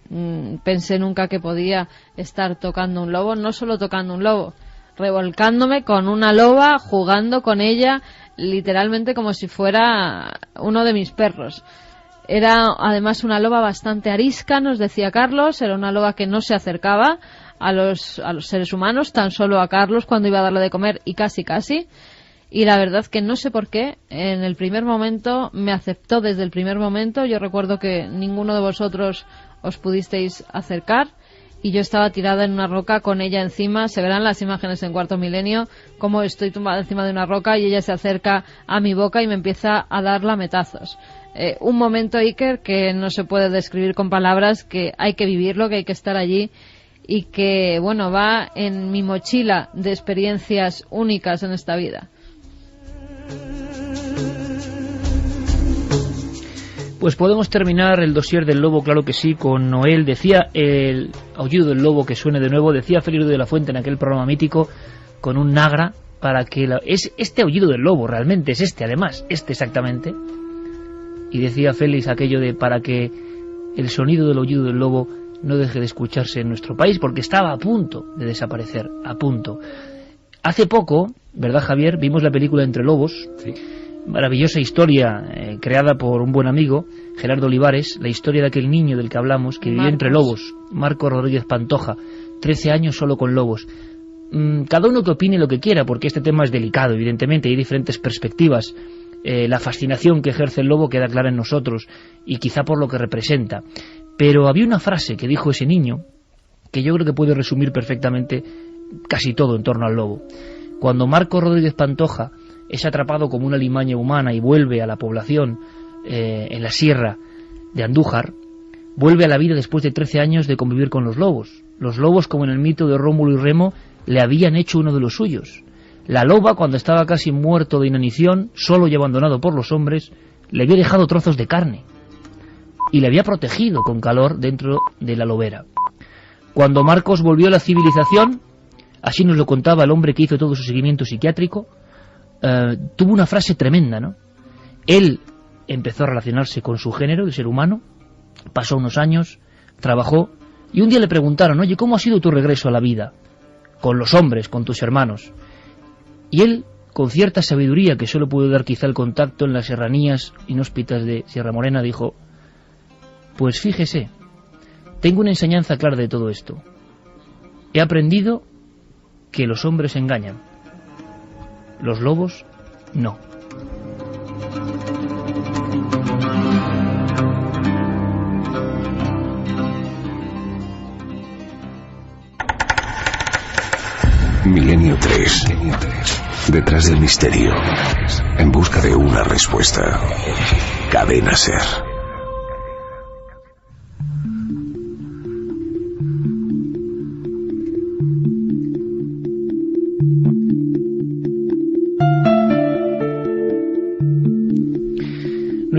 pensé nunca que podía estar tocando un lobo, no solo tocando un lobo, revolcándome con una loba, jugando con ella, literalmente como si fuera uno de mis perros. Era además una loba bastante arisca, nos decía Carlos, era una loba que no se acercaba a los seres humanos, tan solo a Carlos cuando iba a darle de comer y casi. Y la verdad que no sé por qué, en el primer momento me aceptó desde el primer momento. Yo recuerdo que ninguno de vosotros os pudisteis acercar y yo estaba tirada en una roca con ella encima. Se verán las imágenes en Cuarto Milenio, como estoy tumbada encima de una roca y ella se acerca a mi boca y me empieza a dar lametazos. Un momento, Iker, que no se puede describir con palabras, que hay que vivirlo, que hay que estar allí y que, bueno, va en mi mochila de experiencias únicas en esta vida. Pues podemos terminar el dossier del lobo, claro que sí, con Noel. Decía el aullido del lobo, que suene de nuevo, decía Félix de la Fuente en aquel programa mítico, con un nagra, para que es este aullido del lobo, realmente es este, además, este exactamente. Y decía Félix aquello de para que el sonido del aullido del lobo no deje de escucharse en nuestro país, porque estaba a punto de desaparecer, a punto. Hace poco, ¿verdad, Javier?, vimos la película Entre Lobos. Sí. Maravillosa historia creada por un buen amigo, Gerardo Olivares, la historia de aquel niño del que hablamos, que vivía entre lobos, Marcos Rodríguez Pantoja, 13 años solo con lobos. Cada uno que opine lo que quiera, porque este tema es delicado, evidentemente, hay diferentes perspectivas. La fascinación que ejerce el lobo queda clara en nosotros, y quizá por lo que representa. Pero había una frase que dijo ese niño, que yo creo que puede resumir perfectamente casi todo en torno al lobo. Cuando Marcos Rodríguez Pantoja es atrapado como una alimaña humana y vuelve a la población en la sierra de Andújar, vuelve a la vida después de 13 años de convivir con los lobos. Los lobos, como en el mito de Rómulo y Remo, le habían hecho uno de los suyos. La loba, cuando estaba casi muerto de inanición, solo y abandonado por los hombres, le había dejado trozos de carne y le había protegido con calor dentro de la lobera. Cuando Marcos volvió a la civilización, así nos lo contaba el hombre que hizo todo su seguimiento psiquiátrico, tuvo una frase tremenda, ¿no? Él empezó a relacionarse con su género, el ser humano, pasó unos años, trabajó, y un día le preguntaron, oye, ¿cómo ha sido tu regreso a la vida? Con los hombres, con tus hermanos. Y él, con cierta sabiduría que solo pudo dar quizá el contacto en las serranías inhóspitas de Sierra Morena, dijo, pues fíjese, tengo una enseñanza clara de todo esto. He aprendido que los hombres engañan. Los lobos, no. Milenio 3. Detrás del misterio. En busca de una respuesta. Cadena Ser.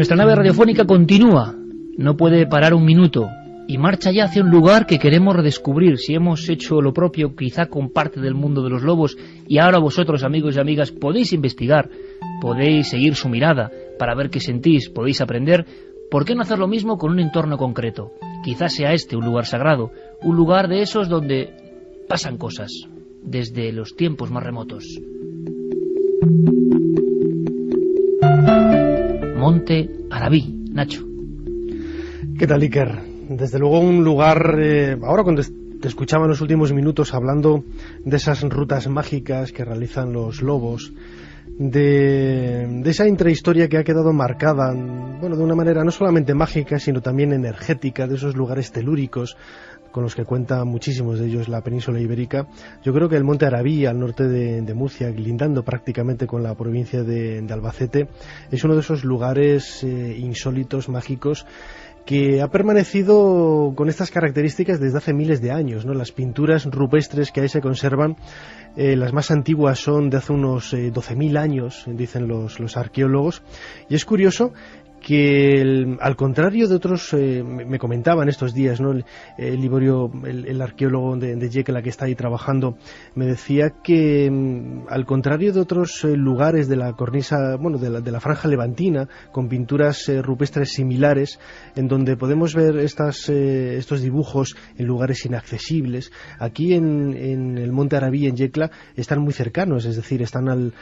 nuestra nave radiofónica continúa, no puede parar un minuto, y marcha ya hacia un lugar que queremos redescubrir. Si hemos hecho lo propio quizá con parte del mundo de los lobos, y ahora vosotros, amigos y amigas, podéis investigar, podéis seguir su mirada para ver qué sentís, podéis aprender, ¿por qué no hacer lo mismo con un entorno concreto? Quizás sea este un lugar sagrado, un lugar de esos donde pasan cosas, desde los tiempos más remotos. Monte Arabí, Nacho. ¿Qué tal, Iker? Desde luego un lugar, ahora cuando te escuchaba en los últimos minutos hablando de esas rutas mágicas que realizan los lobos, de esa intrahistoria que ha quedado marcada, bueno, de una manera no solamente mágica, sino también energética, de esos lugares telúricos con los que cuenta muchísimos de ellos la península ibérica. Yo creo que el Monte Arabí, al norte de Murcia, lindando prácticamente con la provincia de Albacete, es uno de esos lugares insólitos, mágicos, que ha permanecido con estas características desde hace miles de años, ¿no? Las pinturas rupestres que ahí se conservan, las más antiguas son de hace unos 12.000 años, dicen los arqueólogos, y es curioso que al contrario de otros, me comentaban estos días, ¿no? Liborio, el arqueólogo de Yecla que está ahí trabajando, me decía que al contrario de otros lugares de la cornisa, bueno, de la franja levantina, con pinturas rupestres similares, en donde podemos ver estos dibujos en lugares inaccesibles, aquí en el Monte Arabí, en Yecla, están muy cercanos, es decir, están en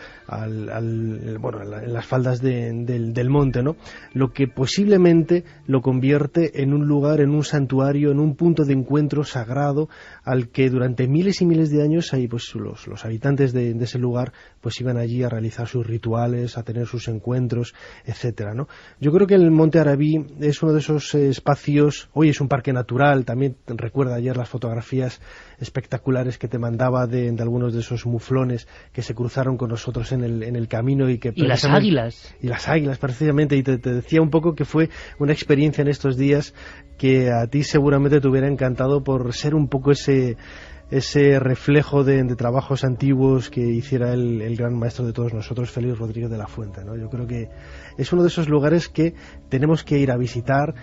las faldas del monte, ¿no? Lo que posiblemente lo convierte en un lugar, en un santuario, en un punto de encuentro sagrado al que durante miles y miles de años ahí, pues, los habitantes de ese lugar pues iban allí a realizar sus rituales, a tener sus encuentros, etcétera, ¿no? Yo creo que el Monte Arabí es uno de esos espacios. Hoy es un parque natural, también recuerda ayer las fotografías espectaculares que te mandaba de algunos de esos muflones que se cruzaron con nosotros en el camino y las águilas precisamente, y te decía un poco que fue una experiencia en estos días que a ti seguramente te hubiera encantado por ser un poco ese reflejo de trabajos antiguos que hiciera el gran maestro de todos nosotros, Félix Rodríguez de la Fuente, ¿no? Yo creo que es uno de esos lugares que tenemos que ir a visitar,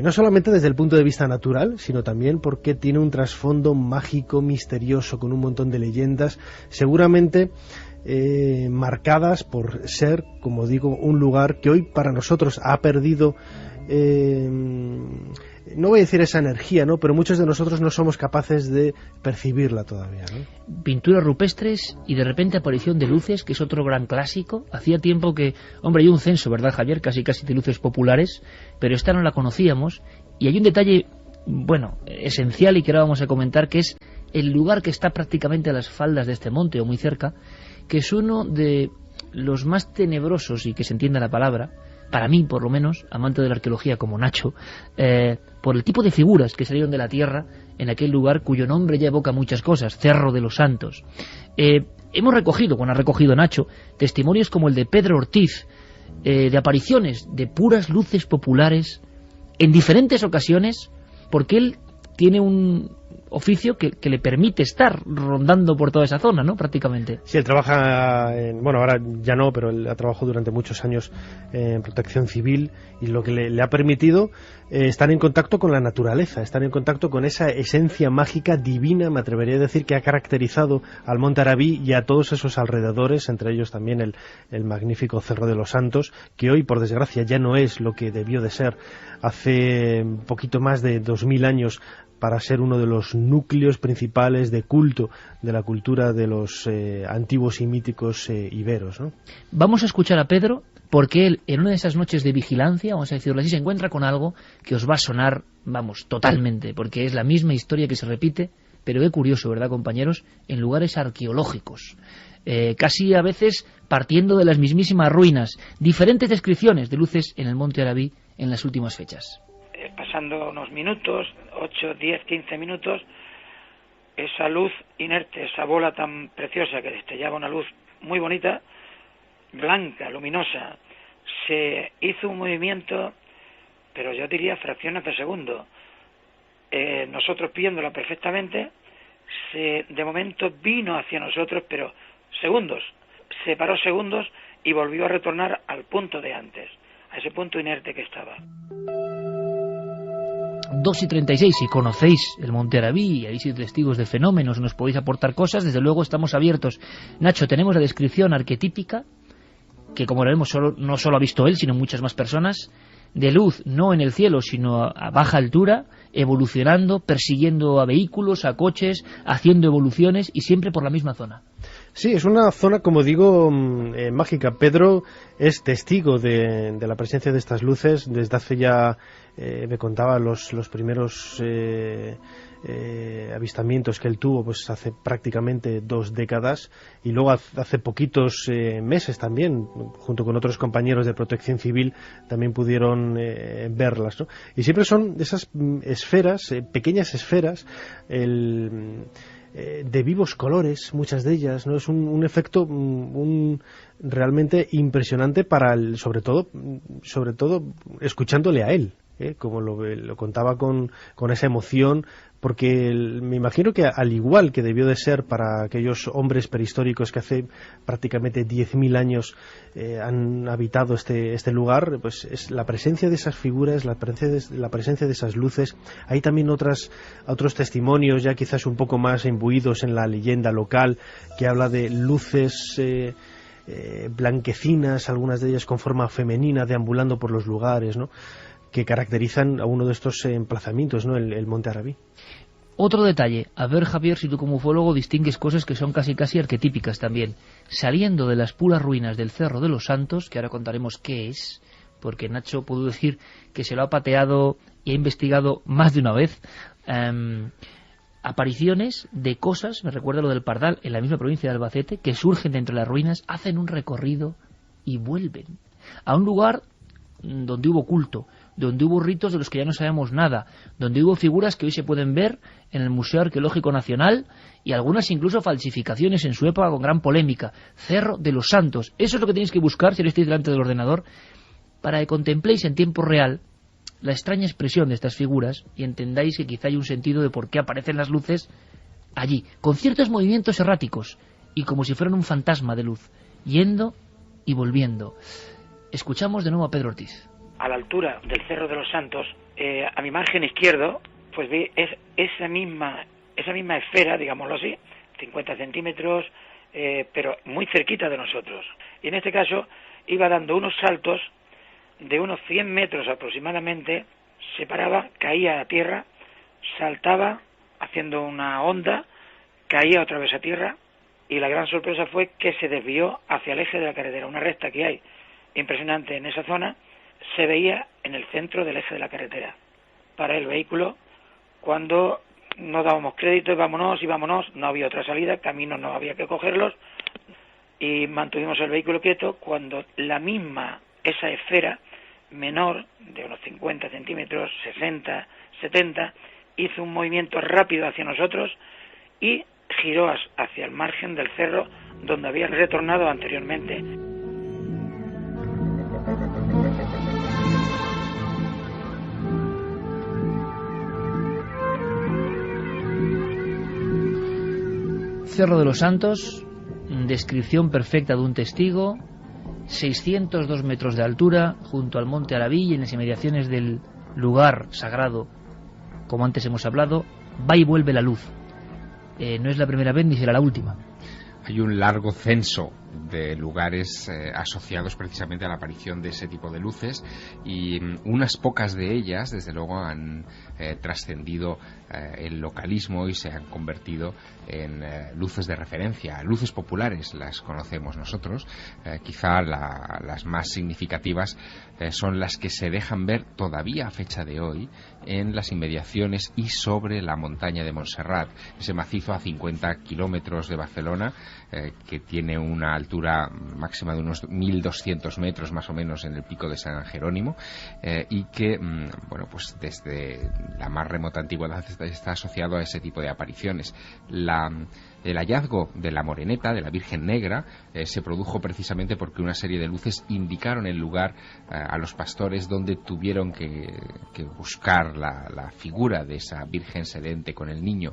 no solamente desde el punto de vista natural, sino también porque tiene un trasfondo mágico, misterioso, con un montón de leyendas, seguramente marcadas por ser, como digo, un lugar que hoy para nosotros ha perdido, no voy a decir esa energía, ¿no? Pero muchos de nosotros no somos capaces de percibirla todavía, ¿no? Pinturas rupestres y de repente aparición de luces, que es otro gran clásico. Hacía tiempo que, hombre, hay un censo, ¿verdad, Javier? Casi de luces populares, pero esta no la conocíamos. Y hay un detalle, bueno, esencial y que ahora vamos a comentar, que es el lugar que está prácticamente a las faldas de este monte o muy cerca, que es uno de los más tenebrosos, y que se entienda la palabra, para mí por lo menos, amante de la arqueología como Nacho, por el tipo de figuras que salieron de la tierra en aquel lugar cuyo nombre ya evoca muchas cosas, Cerro de los Santos. Hemos recogido, ha recogido Nacho, testimonios como el de Pedro Ortiz, de apariciones de puras luces populares en diferentes ocasiones, porque él tiene un oficio que le permite estar rondando por toda esa zona, ¿no? Prácticamente. Sí, él trabaja bueno, ahora ya no, pero él ha trabajado durante muchos años en protección civil, y lo que le ha permitido estar en contacto con la naturaleza, estar en contacto con esa esencia mágica divina, me atrevería a decir, que ha caracterizado al Monte Arabí y a todos esos alrededores, entre ellos también el magnífico Cerro de los Santos, que hoy, por desgracia, ya no es lo que debió de ser hace un poquito más de 2000 años, para ser uno de los núcleos principales de culto de la cultura de los antiguos y míticos iberos, ¿no? Vamos a escuchar a Pedro, porque él, en una de esas noches de vigilancia, vamos a decirlo así, se encuentra con algo que os va a sonar, vamos, totalmente, porque es la misma historia que se repite, pero qué curioso, ¿verdad, compañeros?, en lugares arqueológicos, casi a veces partiendo de las mismísimas ruinas. Diferentes descripciones de luces en el Monte Arabí en las últimas fechas. Pasando unos minutos, 8, 10, 15 minutos, esa luz inerte, esa bola tan preciosa que destellaba una luz muy bonita, blanca, luminosa, se hizo un movimiento, pero yo diría fracciones de segundo. Nosotros viéndola perfectamente, de momento vino hacia nosotros, pero segundos, se paró segundos y volvió a retornar al punto de antes. a ese punto inerte que estaba. 2:36, si conocéis el Monte Arabí y habéis sido testigos de fenómenos, nos podéis aportar cosas, desde luego estamos abiertos. Nacho, tenemos la descripción arquetípica, que como veremos no solo ha visto él, sino muchas más personas, de luz, no en el cielo, sino a baja altura, evolucionando, persiguiendo a vehículos, a coches, haciendo evoluciones y siempre por la misma zona. Sí, es una zona, como digo, mágica. Pedro es testigo de la presencia de estas luces desde hace ya, me contaba, los primeros avistamientos que él tuvo pues hace prácticamente 2 décadas, y luego hace poquitos meses también, junto con otros compañeros de Protección Civil, también pudieron verlas, ¿no? Y siempre son esas esferas, pequeñas esferas, de vivos colores, muchas de ellas, ¿no? Es un efecto realmente impresionante sobre todo escuchándole a él, como lo contaba con esa emoción, porque me imagino que al igual que debió de ser para aquellos hombres prehistóricos que hace prácticamente 10.000 años han habitado este lugar, pues es la presencia de esas figuras, la presencia de esas luces. Hay también otros testimonios ya quizás un poco más imbuidos en la leyenda local, que habla de luces blanquecinas, algunas de ellas con forma femenina, deambulando por los lugares, ¿no?, que caracterizan a uno de estos emplazamientos, ¿no?, el Monte Arabí. Otro detalle, a ver, Javier, si tú como ufólogo distingues cosas que son casi arquetípicas también. Saliendo de las puras ruinas del Cerro de los Santos, que ahora contaremos qué es, porque Nacho pudo decir que se lo ha pateado y ha investigado más de una vez, apariciones de cosas, me recuerda lo del Pardal, en la misma provincia de Albacete, que surgen de entre las ruinas, hacen un recorrido y vuelven a un lugar donde hubo culto, donde hubo ritos de los que ya no sabemos nada, donde hubo figuras que hoy se pueden ver en el Museo Arqueológico Nacional, y algunas incluso falsificaciones en su época con gran polémica. Cerro de los Santos, eso es lo que tenéis que buscar si estáis delante del ordenador, para que contempléis en tiempo real la extraña expresión de estas figuras y entendáis que quizá hay un sentido de por qué aparecen las luces allí, con ciertos movimientos erráticos y como si fueran un fantasma de luz, yendo y volviendo. Escuchamos de nuevo a Pedro Ortiz. A la altura del Cerro de los Santos, a mi margen izquierdo, pues vi esa misma esfera, digámoslo así, 50 centímetros, pero muy cerquita de nosotros. Y en este caso iba dando unos saltos de unos 100 metros aproximadamente, se paraba, caía a tierra, saltaba haciendo una onda, caía otra vez a tierra, y la gran sorpresa fue que se desvió hacia el eje de la carretera, una recta que hay impresionante en esa zona, se veía en el centro del eje de la carretera. Para el vehículo, cuando no dábamos crédito, y vámonos, no había otra salida, caminos no había que cogerlos, y mantuvimos el vehículo quieto cuando esa esfera menor, de unos 50 centímetros, 60, 70, hizo un movimiento rápido hacia nosotros y giró hacia el margen del cerro donde había retornado anteriormente. Cerro de los Santos, descripción perfecta de un testigo, 602 metros de altura, junto al Monte Arabí y en las inmediaciones del lugar sagrado, como antes hemos hablado, va y vuelve la luz. No es la primera vez ni será la última. Hay un largo censo de lugares asociados precisamente a la aparición de ese tipo de luces, y unas pocas de ellas desde luego han trascendido el localismo y se han convertido en luces de referencia, luces populares las conocemos nosotros. Quizá las más significativas son las que se dejan ver todavía a fecha de hoy en las inmediaciones y sobre la montaña de Montserrat, ese macizo a 50 kilómetros de Barcelona, que tiene una altura máxima de unos 1.200 metros más o menos en el pico de San Jerónimo, y que bueno, pues desde la más remota antigüedad está asociado a ese tipo de apariciones. El hallazgo de la Moreneta, de la Virgen Negra, se produjo precisamente porque una serie de luces indicaron el lugar a los pastores donde tuvieron que buscar la figura de esa Virgen sedente con el niño.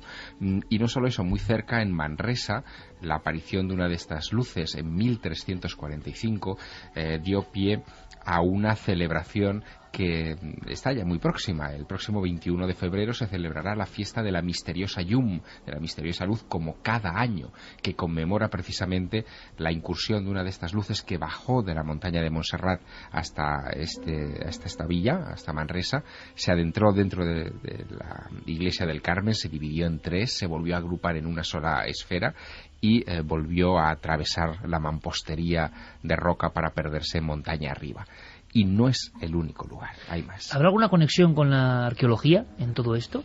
Y no solo eso, muy cerca, en Manresa, la aparición de una de estas luces en 1345 dio pie a una celebración que está ya muy próxima. El próximo 21 de febrero se celebrará la fiesta de la misteriosa Llum, de la misteriosa luz, como cada año, que conmemora precisamente la incursión de una de estas luces que bajó de la montaña de Montserrat hasta esta villa, hasta Manresa, se adentró dentro de la iglesia del Carmen, se dividió en tres, se volvió a agrupar en una sola esfera y volvió a atravesar la mampostería de roca para perderse montaña arriba. Y no es el único lugar, hay más. ¿Habrá alguna conexión con la arqueología en todo esto?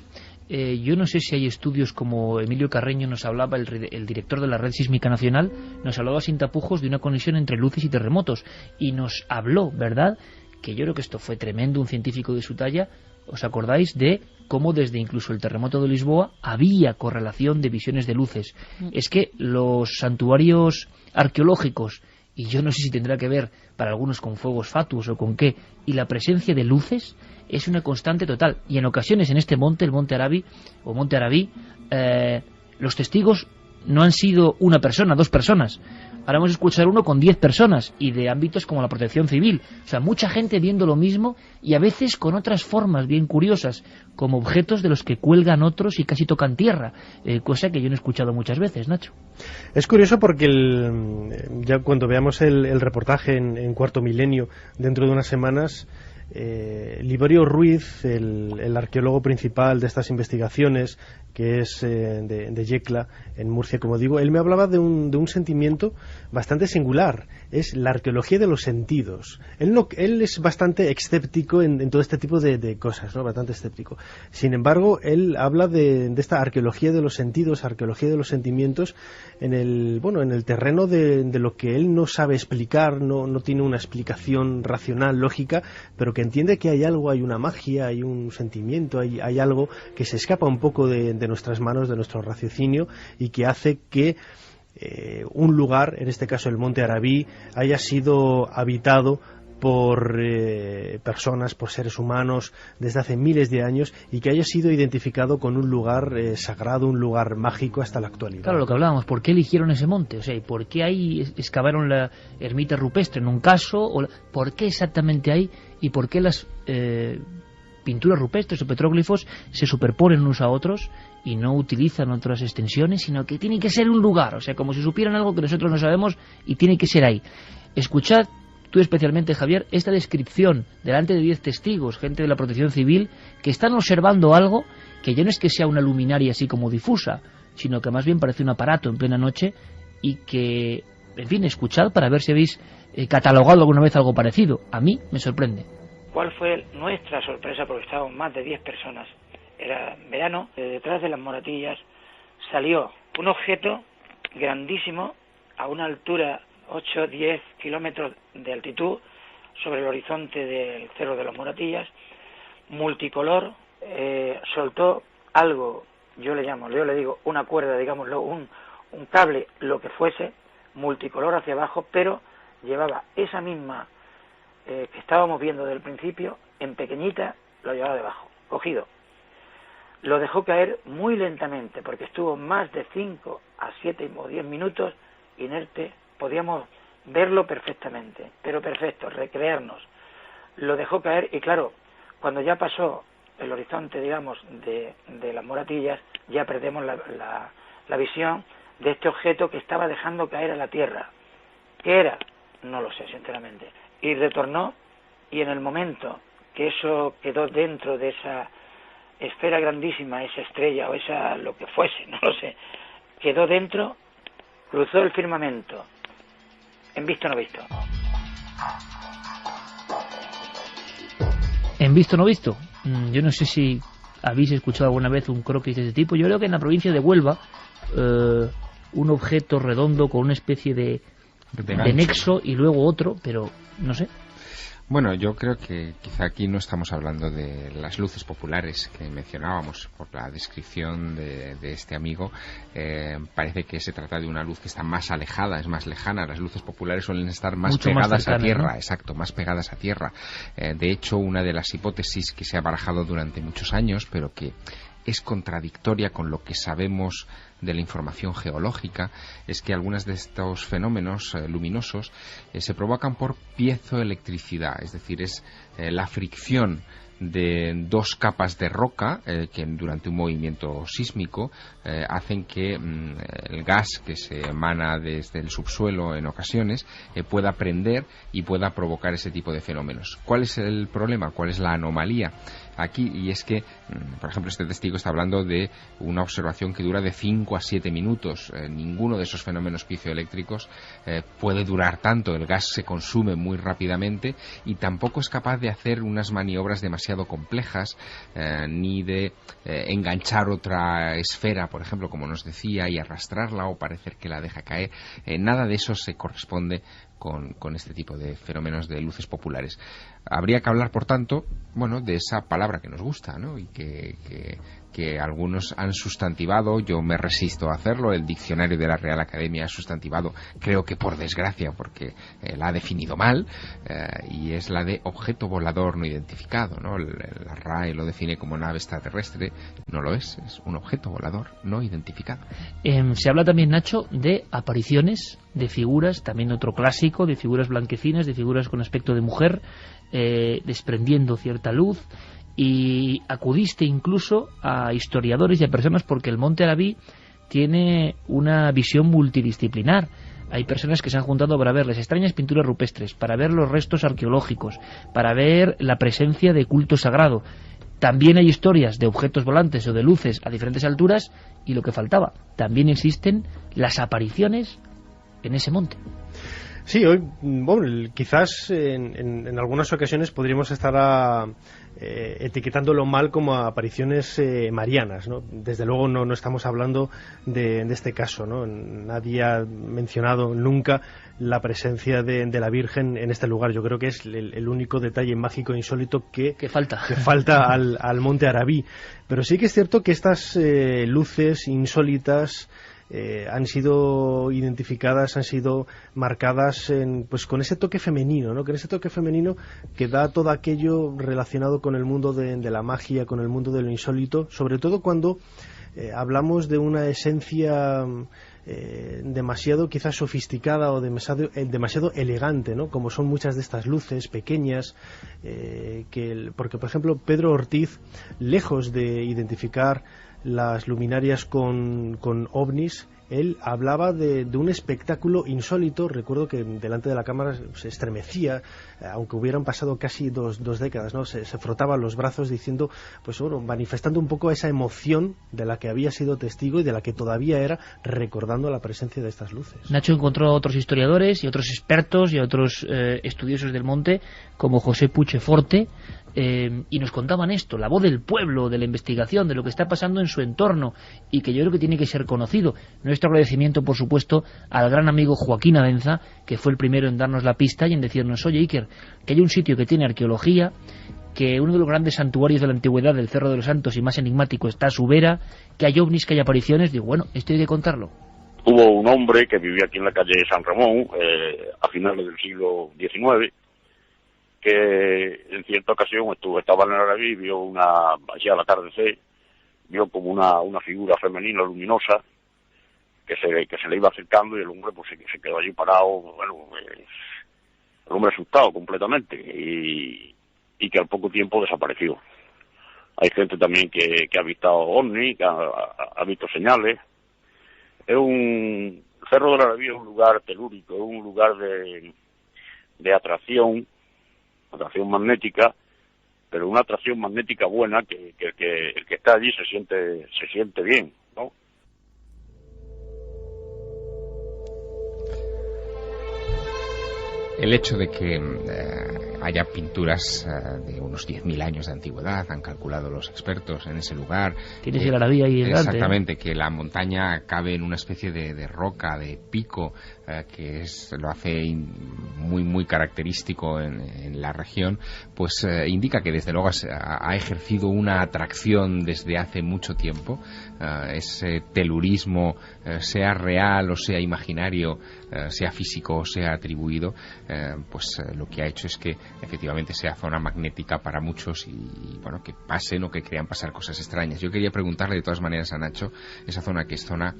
Yo no sé si hay estudios, como Emilio Carreño nos hablaba, el director de la Red Sísmica Nacional, nos hablaba sin tapujos de una conexión entre luces y terremotos. Y nos habló, ¿verdad?, que yo creo que esto fue tremendo, un científico de su talla. ¿Os acordáis de cómo desde incluso el terremoto de Lisboa había correlación de visiones de luces? Es que los santuarios arqueológicos, y yo no sé si tendrá que ver para algunos con fuegos fatuos o con qué, y la presencia de luces es una constante total. Y en ocasiones en este monte, el Monte Arabí, los testigos no han sido una persona, dos personas. Ahora vamos a escuchar uno con 10 personas, y de ámbitos como la protección civil. O sea, mucha gente viendo lo mismo, y a veces con otras formas bien curiosas, como objetos de los que cuelgan otros y casi tocan tierra, cosa que yo no he escuchado muchas veces, Nacho. Es curioso porque ya cuando veamos el reportaje en Cuarto Milenio, dentro de unas semanas, Liborio Ruiz, el arqueólogo principal de estas investigaciones, que es de Yecla, en Murcia, como digo, él me hablaba de un sentimiento bastante singular. Es la arqueología de los sentidos. Él es bastante escéptico en todo este tipo de cosas, ¿no? Bastante escéptico. Sin embargo, él habla de esta arqueología de los sentidos, arqueología de los sentimientos, en el terreno de lo que él no sabe explicar, no tiene una explicación racional, lógica, pero que entiende que hay algo, hay una magia, hay un sentimiento, hay algo que se escapa un poco de nuestras manos, de nuestro raciocinio, y que hace que un lugar, en este caso el Monte Arabí, haya sido habitado por personas, por seres humanos desde hace miles de años, y que haya sido identificado con un lugar sagrado, un lugar mágico hasta la actualidad. Claro, lo que hablábamos, ¿por qué eligieron ese monte? O sea, ¿y por qué ahí excavaron la ermita rupestre en un caso? ¿Por qué exactamente ahí? ¿Y por qué las pinturas rupestres o petróglifos se superponen unos a otros y no utilizan otras extensiones, sino que tiene que ser un lugar? O sea, como si supieran algo que nosotros no sabemos, y tiene que ser ahí. Escuchad, tú especialmente, Javier, esta descripción delante de 10 testigos, gente de la Protección Civil, que están observando algo que ya no es que sea una luminaria así como difusa, sino que más bien parece un aparato en plena noche, y que, en fin, escuchad para ver si habéis catalogado alguna vez algo parecido. A mí me sorprende. ¿Cuál fue nuestra sorpresa? Porque estábamos más de 10 personas. Era verano, detrás de las moratillas salió un objeto grandísimo a una altura 8-10 kilómetros de altitud sobre el horizonte del Cerro de las Moratillas, multicolor, soltó algo, yo le digo una cuerda, digámoslo, un cable, lo que fuese, multicolor hacia abajo, pero llevaba esa misma que estábamos viendo desde el principio, en pequeñita, lo llevaba debajo, cogido. Lo dejó caer muy lentamente, porque estuvo más de 5 a 7 o 10 minutos inerte. Podíamos verlo perfectamente, pero perfecto, recrearnos. Lo dejó caer, y claro, cuando ya pasó el horizonte, digamos, de las moratillas, ya perdemos la visión de este objeto que estaba dejando caer a la tierra. ¿Qué era? No lo sé, sinceramente. Y retornó, y en el momento que eso quedó dentro de esa esfera grandísima, esa estrella o esa lo que fuese, no lo sé, quedó dentro, cruzó el firmamento, en visto no visto. En visto no visto. Yo no sé si habéis escuchado alguna vez un croquis de este tipo. Yo creo que en la provincia de Huelva, un objeto redondo con una especie de nexo y luego otro, pero no sé. Bueno, yo creo que quizá aquí no estamos hablando de las luces populares que mencionábamos por la descripción de este amigo. Parece que se trata de una luz que está más alejada, es más lejana. Las luces populares suelen estar más mucho pegadas más cercanas, a tierra, ¿no? Exacto, más pegadas a tierra. De hecho, una de las hipótesis que se ha barajado durante muchos años, pero que es contradictoria con lo que sabemos de la información geológica, es que algunos de estos fenómenos luminosos se provocan por piezoelectricidad, es decir, es la fricción de dos capas de roca que durante un movimiento sísmico hacen que el gas que se emana desde el subsuelo en ocasiones pueda prender y pueda provocar ese tipo de fenómenos. ¿Cuál es el problema? ¿Cuál es la anomalía aquí? Y es que, por ejemplo, este testigo está hablando de una observación que dura de 5 a 7 minutos. Ninguno de esos fenómenos piezoeléctricos puede durar tanto. El gas se consume muy rápidamente y tampoco es capaz de hacer unas maniobras demasiado complejas, ni de enganchar otra esfera, por ejemplo, como nos decía, y arrastrarla o parecer que la deja caer. Nada de eso se corresponde con este tipo de fenómenos de luces populares. Habría que hablar, por tanto, de esa palabra que nos gusta, ¿no? Y que algunos han sustantivado. Yo me resisto a hacerlo. El diccionario de la Real Academia ha sustantivado, creo que por desgracia, porque la ha definido mal, y es la de objeto volador no identificado, ¿no? La RAE lo define como nave extraterrestre. No lo es un objeto volador no identificado. Se habla también, Nacho, de apariciones de figuras, también otro clásico, de figuras blanquecinas, de figuras con aspecto de mujer, desprendiendo cierta luz, y acudiste incluso a historiadores y a personas, porque el Monte Arabí tiene una visión multidisciplinar. Hay personas que se han juntado para ver las extrañas pinturas rupestres, para ver los restos arqueológicos, para ver la presencia de culto sagrado. También hay historias de objetos volantes o de luces a diferentes alturas, y lo que faltaba, también existen las apariciones en ese monte. Sí, hoy, quizás en algunas ocasiones podríamos estar etiquetándolo mal como apariciones marianas, ¿no? Desde luego no estamos hablando de este caso, ¿no? Nadie ha mencionado nunca la presencia de la Virgen en este lugar. Yo creo que es el único detalle mágico e insólito que falta al Monte Arabí. Pero sí que es cierto que estas luces insólitas han sido identificadas, han sido marcadas con ese toque femenino, ¿no? Con ese toque femenino que da todo aquello relacionado con el mundo de la magia, con el mundo de lo insólito, sobre todo cuando hablamos de una esencia demasiado quizás sofisticada o demasiado elegante, ¿no? Como son muchas de estas luces pequeñas, porque por ejemplo Pedro Ortiz, lejos de identificar las luminarias con ovnis, él hablaba de un espectáculo insólito. Recuerdo que delante de la cámara se estremecía, aunque hubieran pasado casi dos décadas, ¿no? Se frotaba los brazos diciendo, manifestando un poco esa emoción de la que había sido testigo y de la que todavía era, recordando la presencia de estas luces. Nacho encontró a otros historiadores y otros expertos y a otros estudiosos del monte, como José Puche Forte, y nos contaban esto, la voz del pueblo, de la investigación, de lo que está pasando en su entorno, y que yo creo que tiene que ser conocido. Nuestro agradecimiento, por supuesto, al gran amigo Joaquín Avenza, que fue el primero en darnos la pista y en decirnos, oye Iker, que hay un sitio que tiene arqueología, que uno de los grandes santuarios de la antigüedad, del Cerro de los Santos y más enigmático, está a su vera, que hay ovnis, que hay apariciones. Digo, bueno, esto hay que contarlo. Hubo un hombre que vivía aquí en la calle San Ramón, a finales del siglo XIX, que en cierta ocasión estaba en el Arabí y vio allá al atardecer, vio como una figura femenina luminosa que se le iba acercando, y el hombre se quedó allí parado, el hombre asustado completamente, y que al poco tiempo desapareció. Hay gente también que ha visto ovnis, que ha visto señales. El Cerro del Arabí es un lugar telúrico, es un lugar de atracción magnética, pero una atracción magnética buena, que el que está allí se siente bien, ¿no? El hecho de que haya pinturas de unos 10.000 años de antigüedad, han calculado los expertos en ese lugar. Tienes el Arabí ahí delante. Exactamente, que la montaña cabe en una especie de roca, de pico, que lo hace muy muy característico en la región, pues indica que desde luego ha ejercido una atracción desde hace mucho tiempo. Ese telurismo, sea real o sea imaginario, sea físico o sea atribuido, lo que ha hecho es que efectivamente sea zona magnética para muchos y bueno, que pasen o que crean pasar cosas extrañas. Yo quería preguntarle de todas maneras a Nacho, esa zona que es zona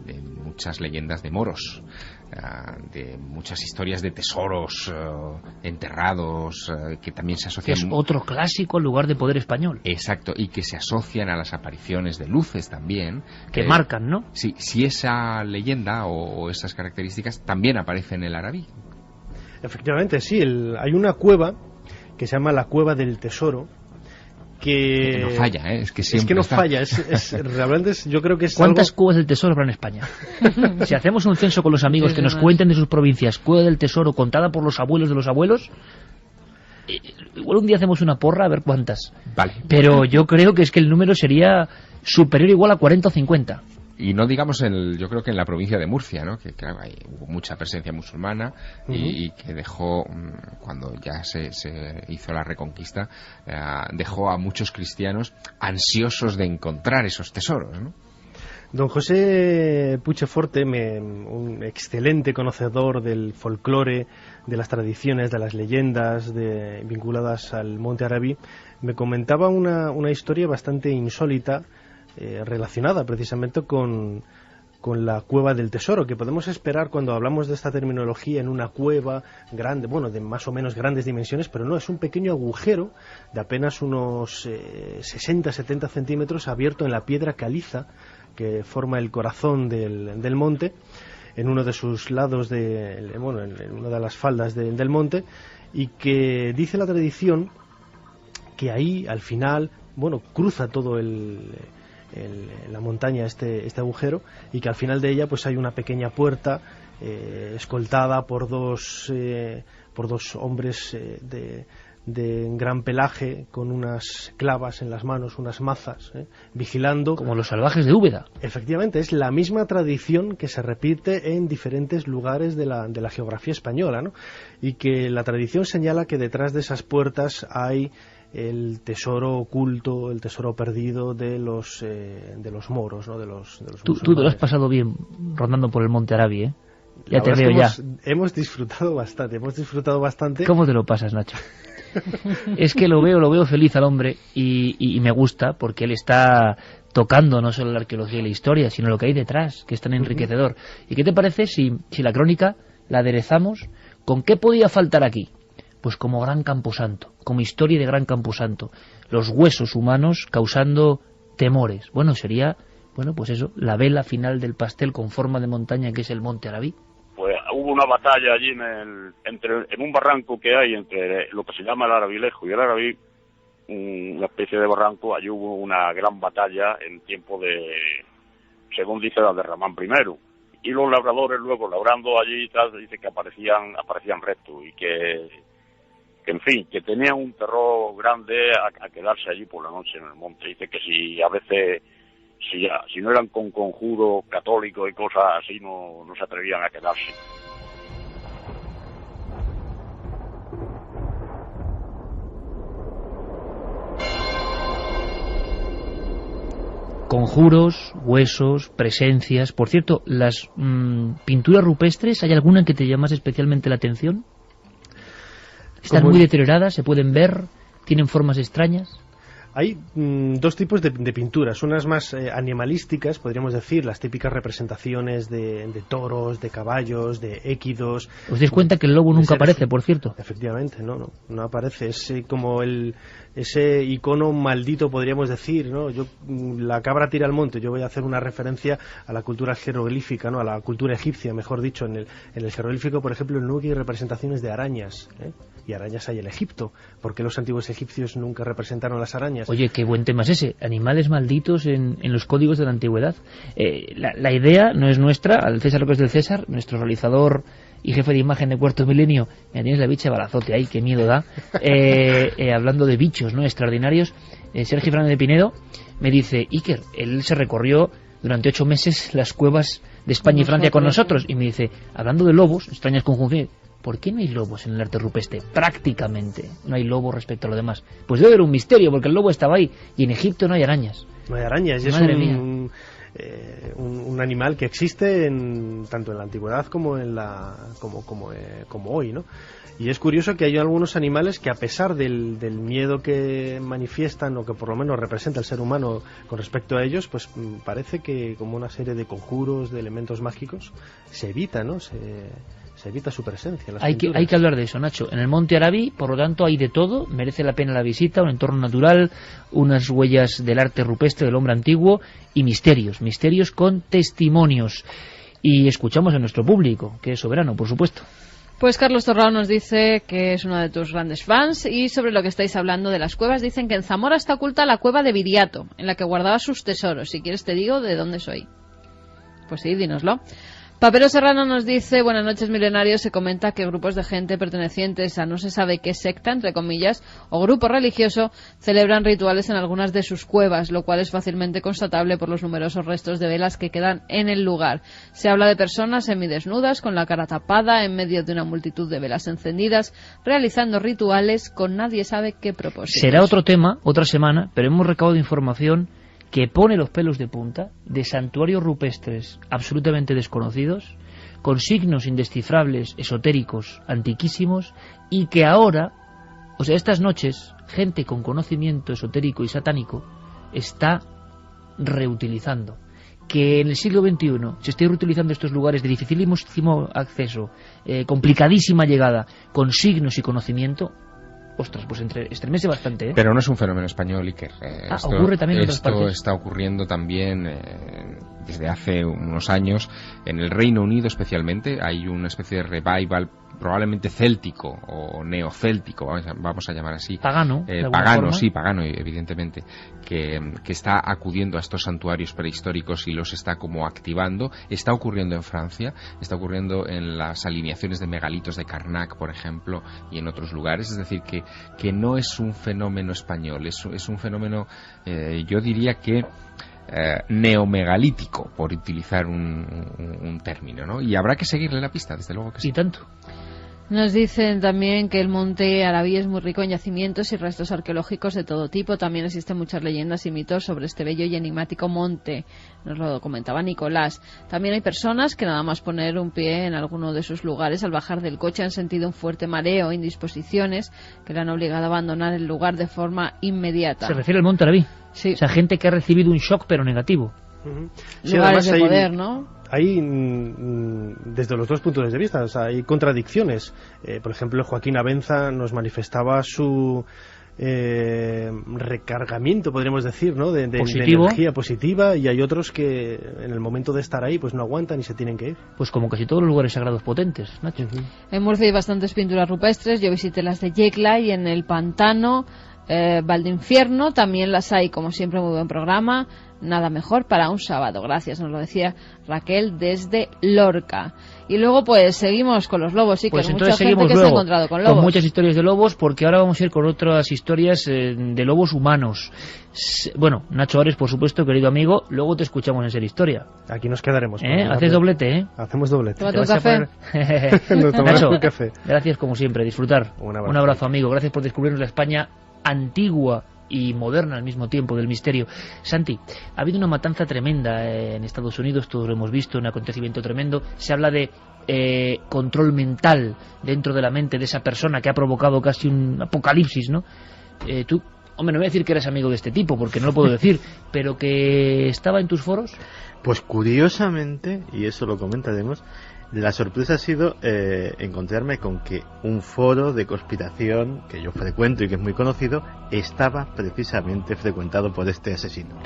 de muchas leyendas de moros, de muchas historias de tesoros enterrados, que también se asocian... Es otro clásico lugar de poder español. Exacto, y que se asocian a las apariciones de luces también. Que marcan, ¿no? Sí, si esa leyenda o esas características también aparecen en el Arabí. Efectivamente, sí. Hay una cueva que se llama la Cueva del Tesoro, que no falla, es que siempre no está. Falla, realmente yo creo que es ¿Cuántas cuevas del tesoro habrá en España? Si hacemos un censo con los amigos que nos cuenten de sus provincias, Cueva del Tesoro contada por los abuelos de los abuelos, igual un día hacemos una porra a ver cuántas. Vale. Pero yo creo que es que el número sería superior o igual a 40 o 50. Y no digamos, yo creo que en la provincia de Murcia, ¿no? Que claro, hubo mucha presencia musulmana y que dejó, cuando ya se hizo la reconquista, dejó a muchos cristianos ansiosos de encontrar esos tesoros, ¿no? Don José Puigdeforte, un excelente conocedor del folclore, de las tradiciones, de las leyendas vinculadas al Monte Arabí, me comentaba una historia bastante insólita, relacionada precisamente con la Cueva del Tesoro, que podemos esperar cuando hablamos de esta terminología en una cueva grande, bueno, de más o menos grandes dimensiones, pero no, es un pequeño agujero de apenas unos 60-70 centímetros abierto en la piedra caliza que forma el corazón del monte, en uno de sus lados, en una de las faldas del monte, y que dice la tradición que ahí al final, cruza todo la montaña este agujero, y que al final de ella pues hay una pequeña puerta escoltada por dos hombres de gran pelaje, con unas clavas en las manos, unas mazas, vigilando. Como los salvajes de Úbeda. Efectivamente, es la misma tradición que se repite en diferentes lugares de la geografía española, ¿no? Y que la tradición señala que detrás de esas puertas hay el tesoro oculto, el tesoro perdido de los moros, ¿no? De los Tú te lo has pasado bien rondando por el Monte Arabí, ¿eh? Ya te veo ya. Hemos disfrutado bastante. ¿Cómo te lo pasas, Nacho? Es que lo veo feliz al hombre y me gusta, porque él está tocando no solo la arqueología y la historia, sino lo que hay detrás, que es tan enriquecedor. ¿Y qué te parece si la crónica la aderezamos con qué podía faltar aquí? Pues como gran camposanto, como historia de gran camposanto, los huesos humanos causando temores. Bueno, sería, pues eso, la vela final del pastel con forma de montaña que es el Monte Arabí. Pues hubo una batalla allí en un barranco que hay entre lo que se llama el Arabilejo y el Arabí, una especie de barranco. Allí hubo una gran batalla en tiempo de, según dice la de Ramán I, y los labradores luego labrando allí y tal, dice que aparecían restos y que en fin, que tenían un terror grande a quedarse allí por la noche en el monte. Dice que si a veces, si no eran con conjuros católicos y cosas así, no se atrevían a quedarse. Conjuros, huesos, presencias. Por cierto, las pinturas rupestres, ¿hay alguna que te llamas especialmente la atención? ¿Están muy deterioradas? ¿Se pueden ver? ¿Tienen formas extrañas? Hay dos tipos de pinturas, unas más animalísticas, podríamos decir, las típicas representaciones de toros, de caballos, de équidos. ¿Os dais cuenta que el lobo nunca aparece, por cierto? Efectivamente, no aparece, es como ese icono maldito, podríamos decir, ¿no? La cabra tira al monte, yo voy a hacer una referencia a la cultura jeroglífica, ¿no? A la cultura egipcia, mejor dicho. En el jeroglífico, por ejemplo, nunca hay representaciones de arañas, y arañas hay en Egipto. ¿Por qué los antiguos egipcios nunca representaron las arañas? Oye, qué buen tema es ese, animales malditos en los códigos de la antigüedad. La idea no es nuestra, al César lo que es del César. Nuestro realizador y jefe de imagen de Cuarto Milenio, me tienes la bicha balazote ahí, qué miedo da. Hablando de bichos, ¿no?, extraordinarios, Sergio Fernández de Pinedo me dice: Iker, él se recorrió durante 8 meses las cuevas de España y Francia con nosotros, y me dice, hablando de lobos, extrañas conjunciones, ¿por qué no hay lobos en el arte rupestre? Prácticamente no hay lobos respecto a lo demás. Pues debe haber un misterio, porque el lobo estaba ahí, y en Egipto no hay arañas. No hay arañas, y un animal que existe tanto en la antigüedad como como hoy, ¿no? Y es curioso que hay algunos animales que, a pesar del miedo que manifiestan, o que por lo menos representa el ser humano con respecto a ellos, pues parece que, como una serie de conjuros, de elementos mágicos, se evita, ¿no? Se evita su presencia en las pinturas. Hay que hablar de eso, Nacho. En el Monte Arabi, por lo tanto, hay de todo. Merece la pena la visita, un entorno natural, unas huellas del arte rupestre del hombre antiguo y misterios con testimonios. Y escuchamos a nuestro público, que es soberano, por supuesto. Pues Carlos Torrao nos dice que es uno de tus grandes fans, y sobre lo que estáis hablando de las cuevas, dicen que en Zamora está oculta la cueva de Viriato, en la que guardaba sus tesoros. Si quieres te digo de dónde soy. Pues sí, dínoslo. Papero Serrano nos dice: buenas noches, milenarios. Se comenta que grupos de gente pertenecientes a no se sabe qué secta, entre comillas, o grupo religioso, celebran rituales en algunas de sus cuevas, lo cual es fácilmente constatable por los numerosos restos de velas que quedan en el lugar. Se habla de personas semidesnudas, con la cara tapada, en medio de una multitud de velas encendidas, realizando rituales con nadie sabe qué propósito. Será otro tema, otra semana, pero hemos recaudado información que pone los pelos de punta, de santuarios rupestres absolutamente desconocidos, con signos indescifrables, esotéricos, antiquísimos, y que ahora, o sea, estas noches, gente con conocimiento esotérico y satánico está reutilizando. Que en el siglo XXI se esté reutilizando estos lugares de dificilísimo acceso, complicadísima llegada, con signos y conocimiento. Ostras, pues estremece bastante, ¿eh? Pero no es un fenómeno español, Iker. Ocurre también en otras partes. Esto está ocurriendo también desde hace unos años. En el Reino Unido especialmente hay una especie de revival, probablemente céltico o neocéltico, vamos a llamar así. Pagano. Pagano, evidentemente, que está acudiendo a estos santuarios prehistóricos y los está como activando. Está ocurriendo en Francia, está ocurriendo en las alineaciones de megalitos de Karnak, por ejemplo, y en otros lugares. Es decir, que no es un fenómeno español, es un fenómeno, yo diría que neomegalítico, por utilizar un término, ¿no? Y habrá que seguirle la pista, desde luego que sí. Y tanto. Nos dicen también que el Monte Arabi es muy rico en yacimientos y restos arqueológicos de todo tipo. También existen muchas leyendas y mitos sobre este bello y enigmático monte. Nos lo comentaba Nicolás. También hay personas que nada más poner un pie en alguno de sus lugares, al bajar del coche, han sentido un fuerte mareo, indisposiciones, que le han obligado a abandonar el lugar de forma inmediata. Se refiere al Monte Arabi. Sí. O sea, gente que ha recibido un shock pero negativo. Sí, lugares de poder, ¿no? Hay, desde los dos puntos de vista, o sea, hay contradicciones. Por ejemplo, Joaquín Abenza nos manifestaba su recargamiento, podríamos decir, ¿no? de energía positiva, y hay otros que en el momento de estar ahí pues no aguantan y se tienen que ir. Pues como casi todos los lugares sagrados potentes, Nacho. En Murcia hay bastantes pinturas rupestres. Yo visité las de Yecla, y en el Pantano, Valdinfierno también las hay. Como siempre, muy buen programa. Nada mejor para un sábado. Gracias, nos lo decía Raquel desde Lorca. Y luego pues seguimos con los lobos. Sí, pues que entonces mucha gente que se ha encontrado con lobos. Con muchas historias de lobos, porque ahora vamos a ir con otras historias de lobos humanos. Bueno, Nacho Ares, por supuesto, querido amigo, luego te escuchamos en Ser Historia. Aquí nos quedaremos. Haces doblete, ¿eh? Hacemos doblete. ¿Tómate un café? Nacho, un café. Gracias como siempre, disfrutar. Un abrazo, amigo. Gracias por descubrirnos la España antigua y moderna al mismo tiempo, del misterio. Santi, ha habido una matanza tremenda en Estados Unidos, todos lo hemos visto, un acontecimiento tremendo. Se habla de control mental dentro de la mente de esa persona que ha provocado casi un apocalipsis, ¿no? Tú, hombre, no voy a decir que eres amigo de este tipo, porque no lo puedo decir, pero que estaba en tus foros. Pues curiosamente, y eso lo comentaremos, la sorpresa ha sido encontrarme con que un foro de conspiración que yo frecuento y que es muy conocido estaba precisamente frecuentado por este asesino.